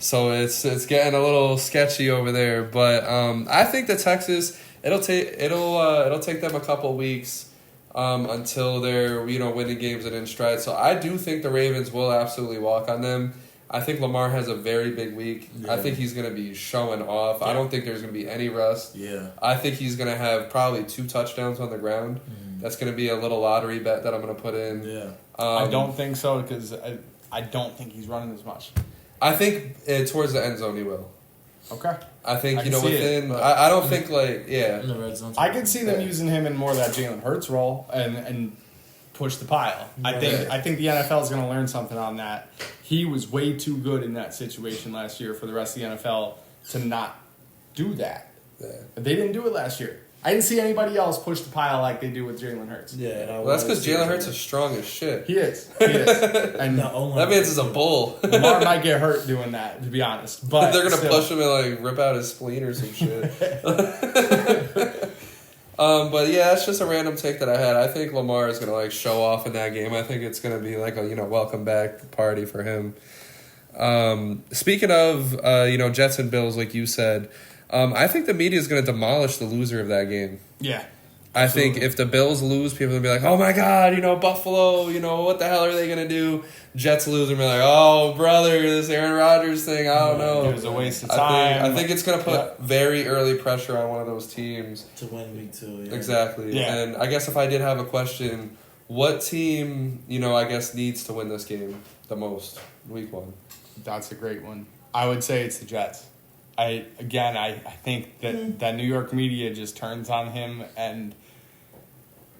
So it's getting a little sketchy over there. But I think the Texans, it'll take them a couple weeks. Until they're winning games and in stride. So I do think the Ravens will absolutely walk on them. I think Lamar has a very big week. Yeah. I think he's going to be showing off. Yeah. I don't think there's going to be any rust.
Yeah.
I think he's going to have probably 2 touchdowns on the ground. That's going to be a little lottery bet that I'm going to put in.
Yeah.
I don't think so because I don't think he's running as much.
I think towards the end zone he will.
Okay.
I think,
I
within... I don't think,
in the red zone.
I could see them using him in more of that Jalen Hurts role and push the pile.
Right.
I think the NFL is going to learn something on that. He was way too good in that situation last year for the rest of the NFL to not do that.
Yeah.
They didn't do it last year. I didn't see anybody else push the pile like they do with Jalen Hurts.
Yeah,
well, that's because Jalen Hurts is strong as shit.
He is. And
that man's is a bull.
Lamar might get hurt doing that, to be honest. But
they're gonna push him and rip out his spleen or some shit. But yeah, it's just a random take that I had. I think Lamar is gonna show off in that game. I think it's gonna be a welcome back party for him. Speaking of Jets and Bills, like you said. I think the media is going to demolish the loser of that game.
Yeah.
I think if the Bills lose, people will be like, oh my God, Buffalo, what the hell are they going to do? Jets lose and be like, oh, brother, this Aaron Rodgers thing, I don't know.
It was a waste of time.
I think it's going to put very early pressure on one of those teams.
To win week 2, yeah.
Exactly.
Yeah.
And I guess if I did have a question, what team, I guess needs to win this game the most, week 1?
That's a great one. I would say it's the Jets. I think that New York media just turns on him, and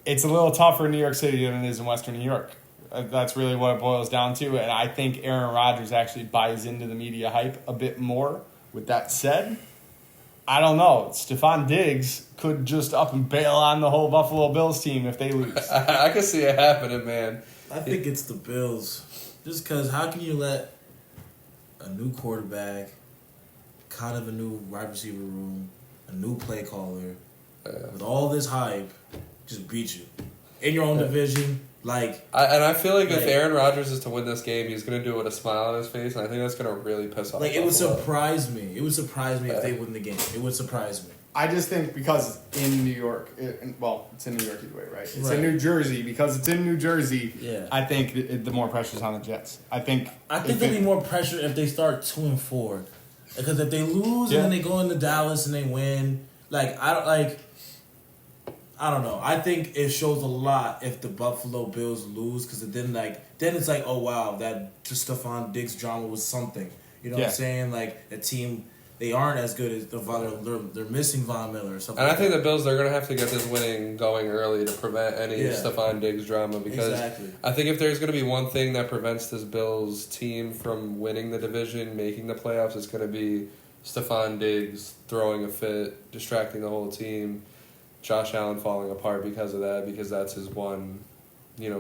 it's a little tougher in New York City than it is in Western New York. That's really what it boils down to. And I think Aaron Rodgers actually buys into the media hype a bit more. With that said, I don't know. Stephon Diggs could just up and bail on the whole Buffalo Bills team if they lose.
I can see it happening, man.
I think it's the Bills. Just because how can you let a new quarterback, kind of a new wide receiver room, a new play caller, with all this hype, just beat you in your own division?
I feel like if Aaron Rodgers is to win this game, he's going to do it with a smile on his face, and I think that's going to really piss off.
It would surprise me. It would surprise me if they win the game. It would surprise me.
I just think because in New York, it's in New York either way, right? It's
Right.
in New Jersey. Because it's in New Jersey,
Yeah.
I think the more pressure's on the Jets. I think
there'll be more pressure if they start 2-4, because if they lose and then they go into Dallas and they win, I don't know. I think it shows a lot if the Buffalo Bills lose, because then it's like, oh wow, that just Stephon Diggs drama was something. You know what I'm saying? Like a team, they aren't as good as they're missing Von Miller or something.
And I think the Bills, they're going to have to get this winning going early to prevent any Stephon Diggs drama, because I think if there's going to be one thing that prevents this Bills team from winning the division, making the playoffs, it's going to be Stephon Diggs throwing a fit, distracting the whole team. Josh Allen falling apart because of that, because that's his one,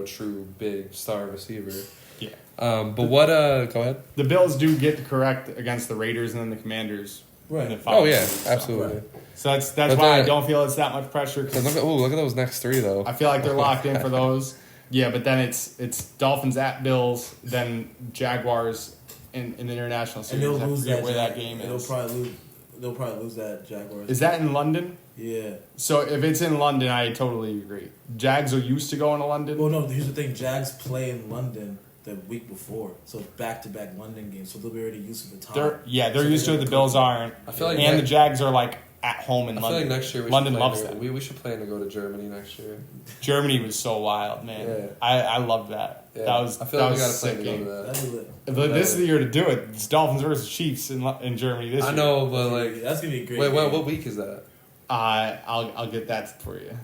true big star receiver.
Yeah.
But what? Go ahead.
The Bills do get correct against the Raiders and then the Commanders.
Right.
Oh yeah, absolutely.
Right.
So that's why I don't feel it's that much pressure.
Look at those next three though.
I feel like they're locked in for those. Yeah, but then it's Dolphins at Bills, then Jaguars in the international series.
And they'll lose
that game is.
They'll probably lose that Jaguars.
Is that in London?
Yeah.
So if it's in London, I totally agree. Jags are used to going to London.
Well, no, here's the thing. Jags play in London the week before. So back-to-back London games. So they'll be already used to the time.
They're used to it. The Bills aren't.
I feel like
the Jags are at home in London.
I feel like next year
London loves them.
We should plan to go to Germany next year.
Germany was so wild, man.
Yeah.
I loved that.
Yeah.
That was.
I feel
that
like we
was
got to plan
sick
to go
game.
to that.
That'd be lit.
But this is the year to do it. It's Dolphins versus Chiefs in Germany this year.
I know, but
that's gonna be a great.
Wait,
game.
what week is that?
I'll get that for you.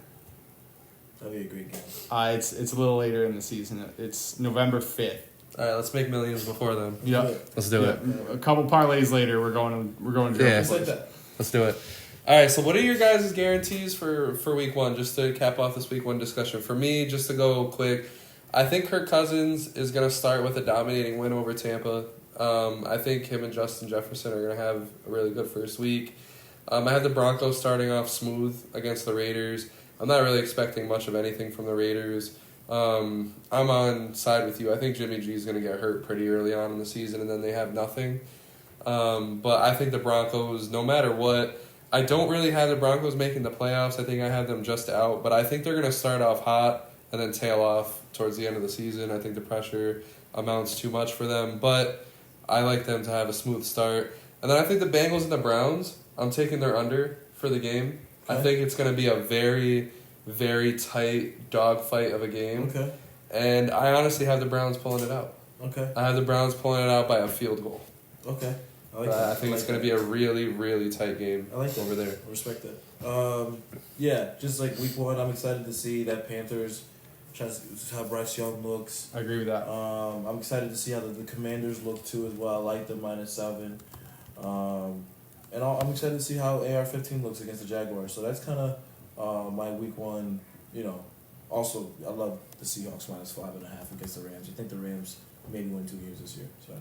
That'd be a great game.
It's a little later in the season. It's November 5th.
All right, let's make millions before then.
Yeah,
Let's do it.
A couple parlays later, we're going to Germany.
Yeah.
Just like that.
Let's do it. All right, so what are your guys' guarantees for week one, just to cap off this week one discussion? For me, just to go quick, I think Kirk Cousins is going to start with a dominating win over Tampa. I think him and Justin Jefferson are going to have a really good first week. I have the Broncos starting off smooth against the Raiders. I'm not really expecting much of anything from the Raiders. I'm on side with you. I think Jimmy G is going to get hurt pretty early on in the season, and then they have nothing. But I think the Broncos, no matter what, I don't really have the Broncos making the playoffs. I think I have them just out. But I think they're going to start off hot and then tail off towards the end of the season. I think the pressure amounts too much for them. But I like them to have a smooth start. And then I think the Bengals and the Browns, I'm taking their under for the game. Okay. I think it's going to be a very, very tight dogfight of a game.
Okay.
And I honestly have the Browns pulling it out.
Okay.
I have the Browns pulling it out by a field goal.
Okay. I like that.
I think it's going to be a really, really tight game over there.
I respect that. Yeah, just like week one, I'm excited to see that Panthers try to see how Bryce Young looks.
I agree with that.
I'm excited to see how the Commanders look too as well. I like them -7. And I'm excited to see how AR-15 looks against the Jaguars. So that's kind of my week one, Also, I love the Seahawks -5.5 against the Rams. I think the Rams maybe win 2 games this year. So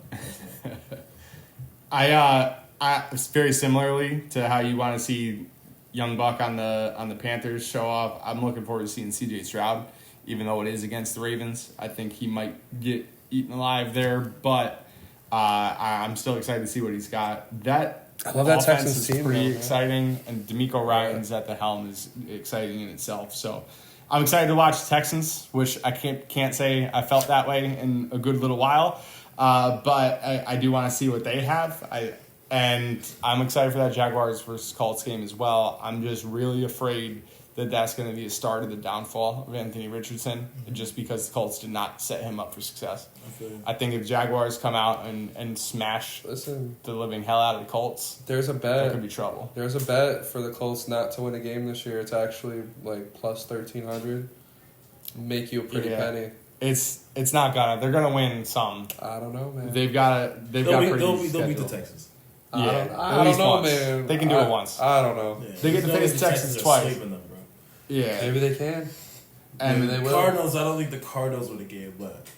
that's
It's very similarly to how you want to see Young Buck on the Panthers show off. I'm looking forward to seeing C.J. Stroud, even though it is against the Ravens. I think he might get eaten alive there, but I'm still excited to see what he's got.
I love that Texans
is
team.
Pretty exciting, and DeMeco Ryans at the helm is exciting in itself. So I'm excited to watch the Texans, which I can't say I felt that way in a good little while. But I do want to see what they have. And I'm excited for that Jaguars versus Colts game as well. I'm just really afraid that that's going to be a start of the downfall of Anthony Richardson, just because the Colts did not set him up for success. I think if Jaguars come out and smash the living hell out of the Colts,
there's a bet.
There could be trouble.
There's a bet for the Colts not to win a game this year. It's actually like plus 1,300. Make you a pretty penny.
It's not gonna. They're gonna win some.
I don't know, man.
They've got pretty
They'll
easy
beat the
schedule.
Texans.
I
Yeah,
don't
at least
know,
once.
man.
They can do it once.
I don't know.
Yeah.
They get to
There's no
face
way
the Texans
are
twice.
sweeping them, bro.
Yeah,
Maybe they can.
and
Maybe they will.
Cardinals, I don't think the Cardinals would have gave left.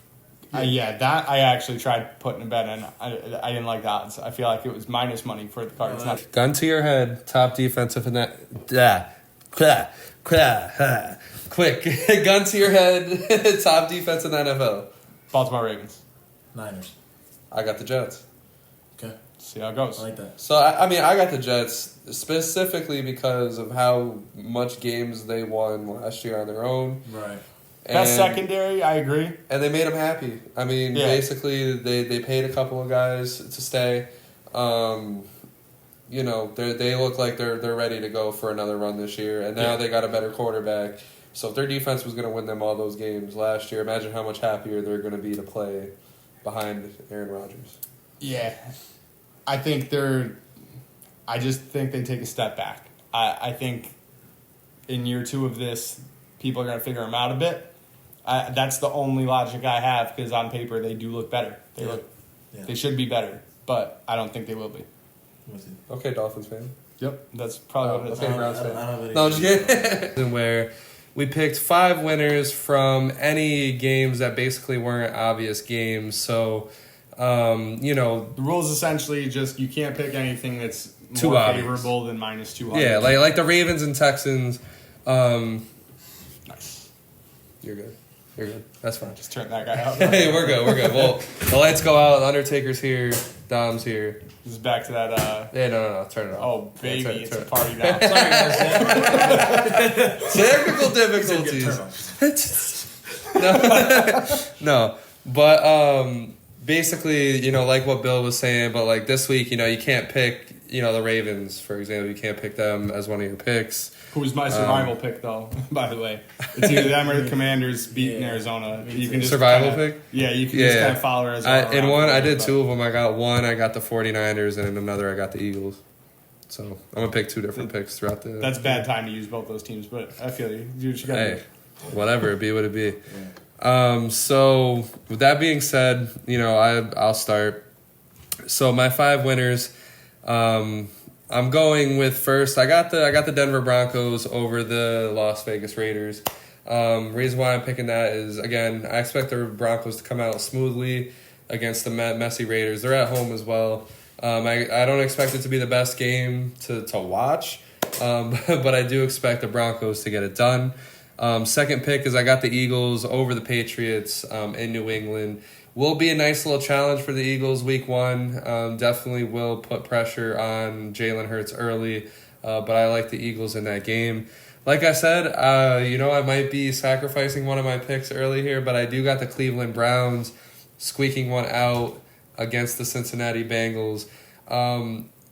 that I actually tried putting a bet in. I didn't like the odds. I feel like it was minus money for the Cardinals.
Yeah,
Not-
Gun to your head, top defensive in that. Quick. Gun to your head, top defense in the NFL.
Baltimore Ravens.
Niners.
I got the Jets.
Okay.
See how it goes.
I like that.
So, I mean, I got the Jets specifically because of how much games they won last year on their own.
Right.
Best
And-
secondary, I agree.
And they made them happy. I mean,
Yeah.
basically, they paid a couple of guys to stay. You know, they look like they're ready to go for another run this year. And now they got a better quarterback. So if their defense was going to win them all those games last year, imagine how much happier they're going to be to play behind Aaron Rodgers.
Yeah, I just think they take a step back. I think in year 2 of this, people are going to figure them out a bit. That's the only logic I have because on paper they do look better. They should be better, but I don't think they will be.
Okay, Dolphins fan.
Yep, that's probably what it is.
Okay, Browns fan.
I don't have any.
No, I'm just kidding. Where we picked 5 winners from any games that basically weren't obvious games. So, you know,
The rules essentially just you can't pick anything that's
Too
more
obvious.
favorable than minus 200.
yeah, like the Ravens and Texans.
Nice.
You're good. You're good. That's fine.
Just turn that guy out.
Hey, we're good. We're good. Well, the lights go out. The Undertaker's here. Dom's here.
This is back to that.
Yeah, no. Turn it off.
Oh baby,
turn
it's a
it.
party now.
Technical difficulties. No. But basically, you know, like what Bill was saying, but like this week, you know, you can't pick, you know, the Ravens, for example. You can't pick them as one of your picks.
Who's my survival pick, though? By the way, it's either them or the Commanders beating
Yeah.
Arizona. You can just
Survival
kinda,
pick?
Yeah, you can just kind of follow Arizona.
In
around
one,
a
I
little
did
bit.
2 of them. I got one, I got the 49ers, and in another, I got the Eagles. So I'm going to pick 2 different picks throughout the...
That's bad time to use both those teams, but I feel you. Do what you gotta
Hey,
do.
whatever, it be what it be. So with that being said, you know, I'll start. So my 5 winners, I'm going with first. I got the Denver Broncos over the Las Vegas Raiders. Reason why I'm picking that is, again, I expect the Broncos to come out smoothly against the messy Raiders. They're at home as well. I don't expect it to be the best game to watch, but I do expect the Broncos to get it done. Second pick is I got the Eagles over the Patriots in New England. Will be a nice little challenge for the Eagles week 1. Definitely will put pressure on Jalen Hurts early, but I like the Eagles in that game. Like I said, you know, I might be sacrificing one of my picks early here, but I do got the Cleveland Browns squeaking one out against the Cincinnati Bengals.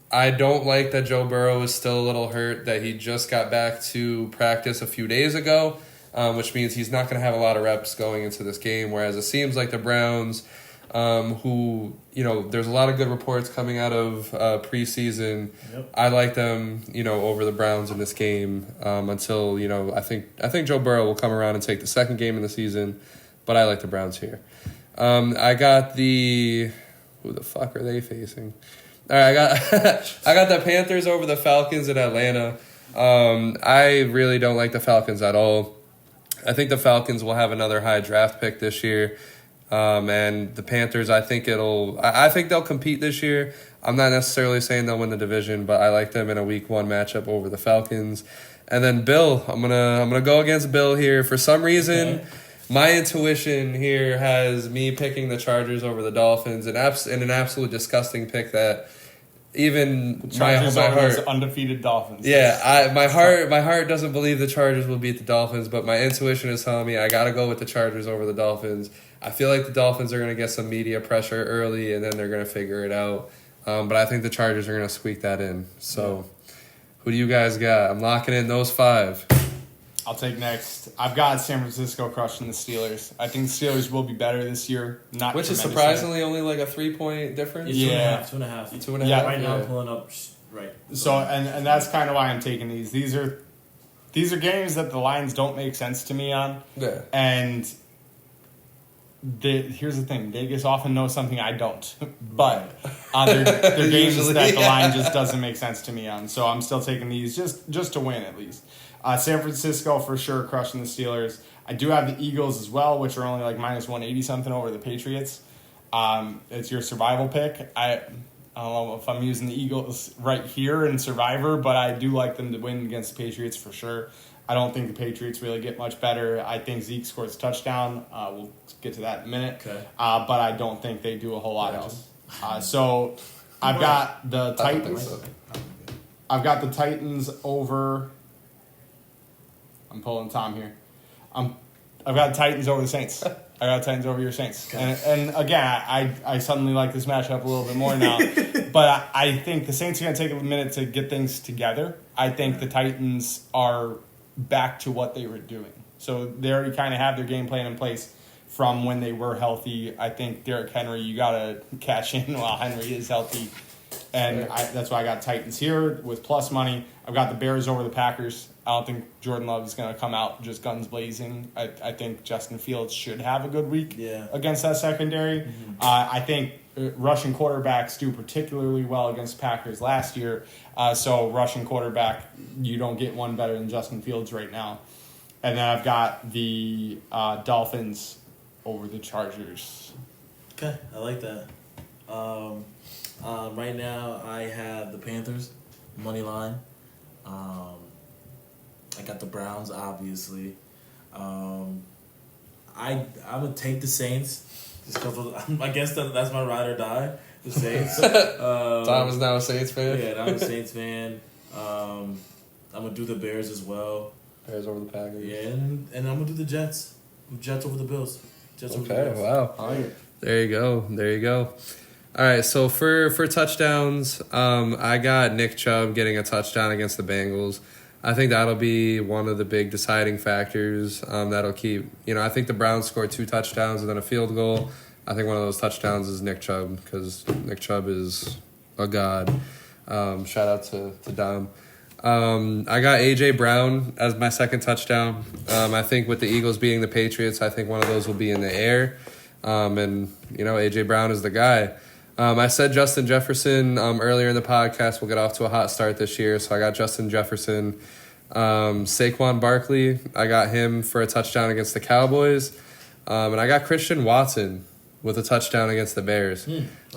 I don't like that Joe Burrow is still a little hurt, that he just got back to practice a few days ago, which means he's not going to have a lot of reps going into this game, whereas it seems like the Browns, who, you know, there's a lot of good reports coming out of preseason.
Yep.
I like them, you know, over the Browns in this game until, you know, I think Joe Burrow will come around and take the second game in the season, but I like the Browns here. I got the... Who the fuck are they facing? All right, I got the Panthers over the Falcons in Atlanta. I really don't like the Falcons at all. I think the Falcons will have another high draft pick this year. And the Panthers, I think they'll compete this year. I'm not necessarily saying they'll win the division, but I like them in a week 1 matchup over the Falcons. And then Bill, I'm gonna go against Bill here. For some reason, my intuition here has me picking the Chargers over the Dolphins, and an absolute disgusting pick that even my
Chargers over those
heart.
undefeated Dolphins.
Yeah, my heart doesn't believe the Chargers will beat the Dolphins, but my intuition is telling me I got to go with the Chargers over the Dolphins. I feel like the Dolphins are going to get some media pressure early, and then they're going to figure it out. But I think the Chargers are going to squeak that in. So, who do you guys got? I'm locking in those 5.
I'll take next. I've got San Francisco crushing the Steelers. I think the Steelers will be better this year.
Which is surprisingly only like a 3-point difference.
Yeah.
2.5.
2.5.
Yeah.
Right now, I'm pulling up. Right.
So and that's kind of why I'm taking these. These are games that the lines don't make sense to me on.
Yeah.
And here's the thing. Vegas often knows something I don't. But their games
Usually,
that the line just doesn't make sense to me on. So I'm still taking these just to win at least. San Francisco for sure crushing the Steelers. I do have the Eagles as well, which are only like minus 180 something over the Patriots. It's your survival pick. I don't know if I'm using the Eagles right here in Survivor, but I do like them to win against the Patriots for sure. I don't think the Patriots really get much better. I think Zeke scores a touchdown. We'll get to that in a minute.
Okay.
But I don't think they do a whole lot else. So I've got the Titans. I've got the Titans over. I'm pulling Tom here. I've got the Titans over the Saints. I got Titans over your Saints. Okay. And again, I suddenly like this matchup a little bit more now. But I think the Saints are going to take a minute to get things together. I think the Titans are back to what they were doing. So they already kind of have their game plan in place from when they were healthy. I think Derrick Henry, you got to cash in while Henry is healthy. And that's why I got Titans here with plus money. I've got the Bears over the Packers. I don't think Jordan Love is going to come out just guns blazing. I think Justin Fields should have a good week against that secondary. Mm-hmm. I think rushing quarterbacks do particularly well against Packers last year. So rushing quarterback, you don't get one better than Justin Fields right now. And then I've got the Dolphins over the Chargers.
Okay, I like that. Right now, I have the Panthers, money line. I got the Browns, obviously. I'm going to take the Saints. Just because I guess that's my ride or die, the Saints.
Tom is now a Saints fan?
Yeah, I'm a Saints fan. I'm going to do the Bears as well.
Bears over the Packers.
Yeah, and I'm going to do the Jets. Jets over the Bills. Jets over the Bills.
Wow.
Oh, yeah.
There you go. All right, so for touchdowns, I got Nick Chubb getting a touchdown against the Bengals. I think that'll be one of the big deciding factors that'll keep. I think the Browns scored 2 touchdowns and then a field goal. I think one of those touchdowns is Nick Chubb because Nick Chubb is a god. Shout out to Dom. I got A.J. Brown as my second touchdown. I think with the Eagles beating the Patriots, I think one of those will be in the air. And A.J. Brown is the guy. I said Justin Jefferson earlier in the podcast. We'll get off to a hot start this year. So I got Justin Jefferson. Saquon Barkley, I got him for a touchdown against the Cowboys. And I got Christian Watson with a touchdown against the Bears.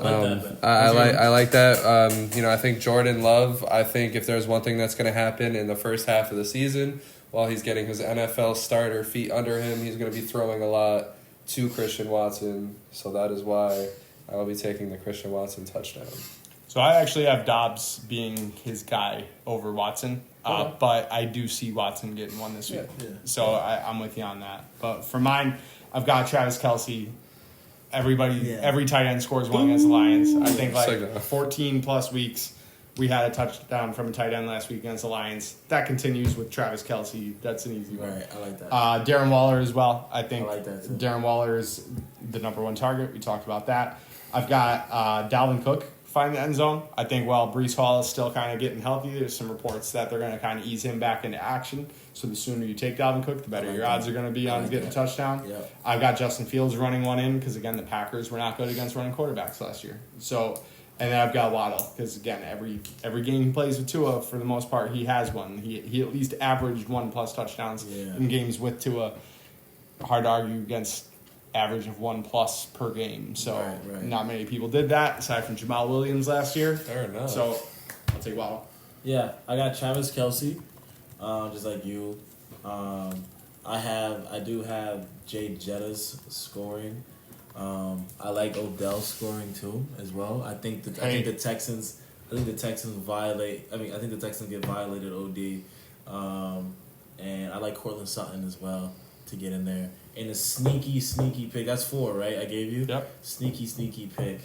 I like that. I think Jordan Love, I think if there's one thing that's going to happen in the first half of the season, while he's getting his NFL starter feet under him, he's going to be throwing a lot to Christian Watson. So that is why I'll be taking the Christian Watson touchdown.
So I actually have Dobbs being his guy over Watson, but I do see Watson getting one this week. Yeah. So I'm with you on that. But for mine, I've got Travis Kelce. Every tight end scores one against the Lions. I think 14 plus weeks. We had a touchdown from a tight end last week against the Lions. That continues with Travis Kelce. That's an easy one.
Right, I like that.
Darren Waller as well. I think
I like that too.
Darren Waller is the number one target. We talked about that. I've got Dalvin Cook finding the end zone. I think while Breece Hall is still kind of getting healthy, there's some reports that they're going to kind of ease him back into action. So the sooner you take Dalvin Cook, the better your odds are going to be on getting a touchdown.
Yep.
I've got Justin Fields running one in because, again, the Packers were not good against running quarterbacks last year. So, and then I've got Waddle because, again, every game he plays with Tua, for the most part, he has one. He at least averaged 1+ touchdowns in games with Tua. Hard to argue against average of 1+ per game. So not many people did that aside from Jamal Williams last year.
Fair enough.
So I'll take Waddle.
Yeah, I got Travis Kelce, just like you. I do have Jay Jettas scoring. I like Odell scoring too as well. I think the Texans violate. I think the Texans get violated OD. And I like Cortland Sutton as well to get in there. And a sneaky pick. That's 4, right? I gave you?
Yep.
Sneaky pick.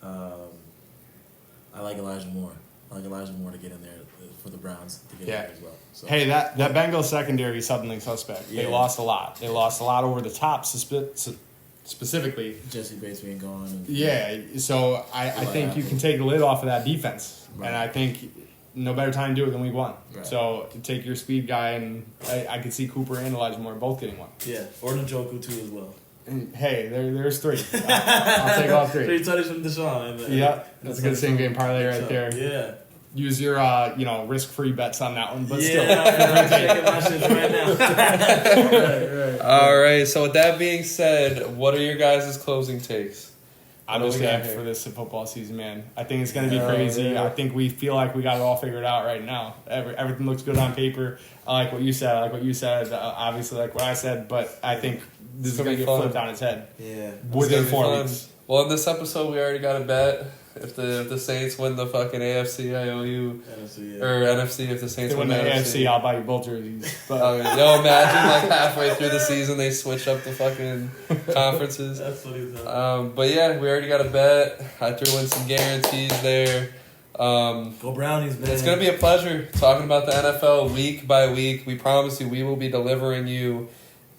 I like Elijah Moore. I like Elijah Moore to get in there for the Browns to get in there as well. So.
Hey, that Bengals secondary is suddenly suspect. They lost a lot. They lost a lot over the top, specifically.
Jesse Bates being gone.
So I think you can take the lid off of that defense. Right. And I think no better time to do it than week 1. Right. So take your speed guy, and I could see Cooper and Elijah Moore both getting one.
Yeah, or Njoku too as well.
Hey, there's 3. I'll take all 3.
3 touchdowns from Deshaun.
Yeah, that's a good same game parlay right there.
Yeah.
Use your risk-free bets on that one, but still.
I'm checking my shit right now.
Right. All right. So with that being said, what are your guys' closing takes?
I'm just hyped for this football season, man. I think it's going to be crazy.
Yeah.
I think we feel like we got it all figured out right now. Everything looks good on paper. I like what you said. Obviously, like what I said. But I think this is going to get flipped on its head.
Yeah.
Within 4 weeks.
Well, in this episode, we already got a bet. If the Saints win the fucking AFC, I owe you.
NFC, yeah.
Or NFC, if the Saints
win the AFC, I'll buy you both jerseys. But
yo, imagine like halfway through the season, they switch up the fucking conferences.
That's what he's done.
But yeah, we already got a bet. I threw in some guarantees there.
Go Brownies, man.
It's going to be a pleasure talking about the NFL week by week. We promise you we will be delivering you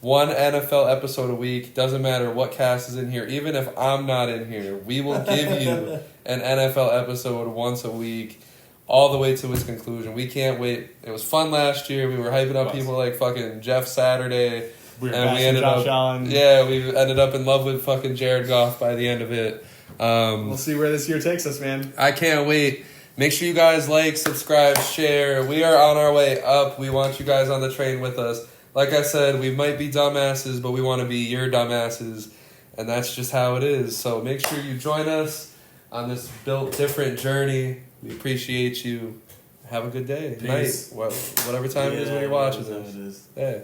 one NFL episode a week. Doesn't matter what cast is in here. Even if I'm not in here, we will give you an NFL episode once a week all the way to its conclusion. We can't wait. It was fun last year. We were hyping up people like fucking Jeff Saturday.
We ended up Allen.
Yeah, we ended up in love with fucking Jared Goff by the end of it.
We'll see where this year takes us, man.
I can't wait. Make sure you guys like, subscribe, share. We are on our way up. We want you guys on the train with us. Like I said, we might be dumbasses, but we want to be your dumbasses. And that's just how it is. So make sure you join us on this built different journey. We appreciate you. Have a good day.
Peace.
Night. Whatever time it is when you're watching this. Yeah.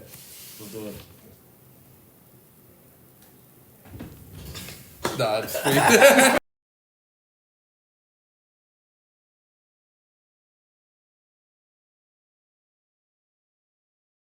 Let's do it.
Nah, it's free.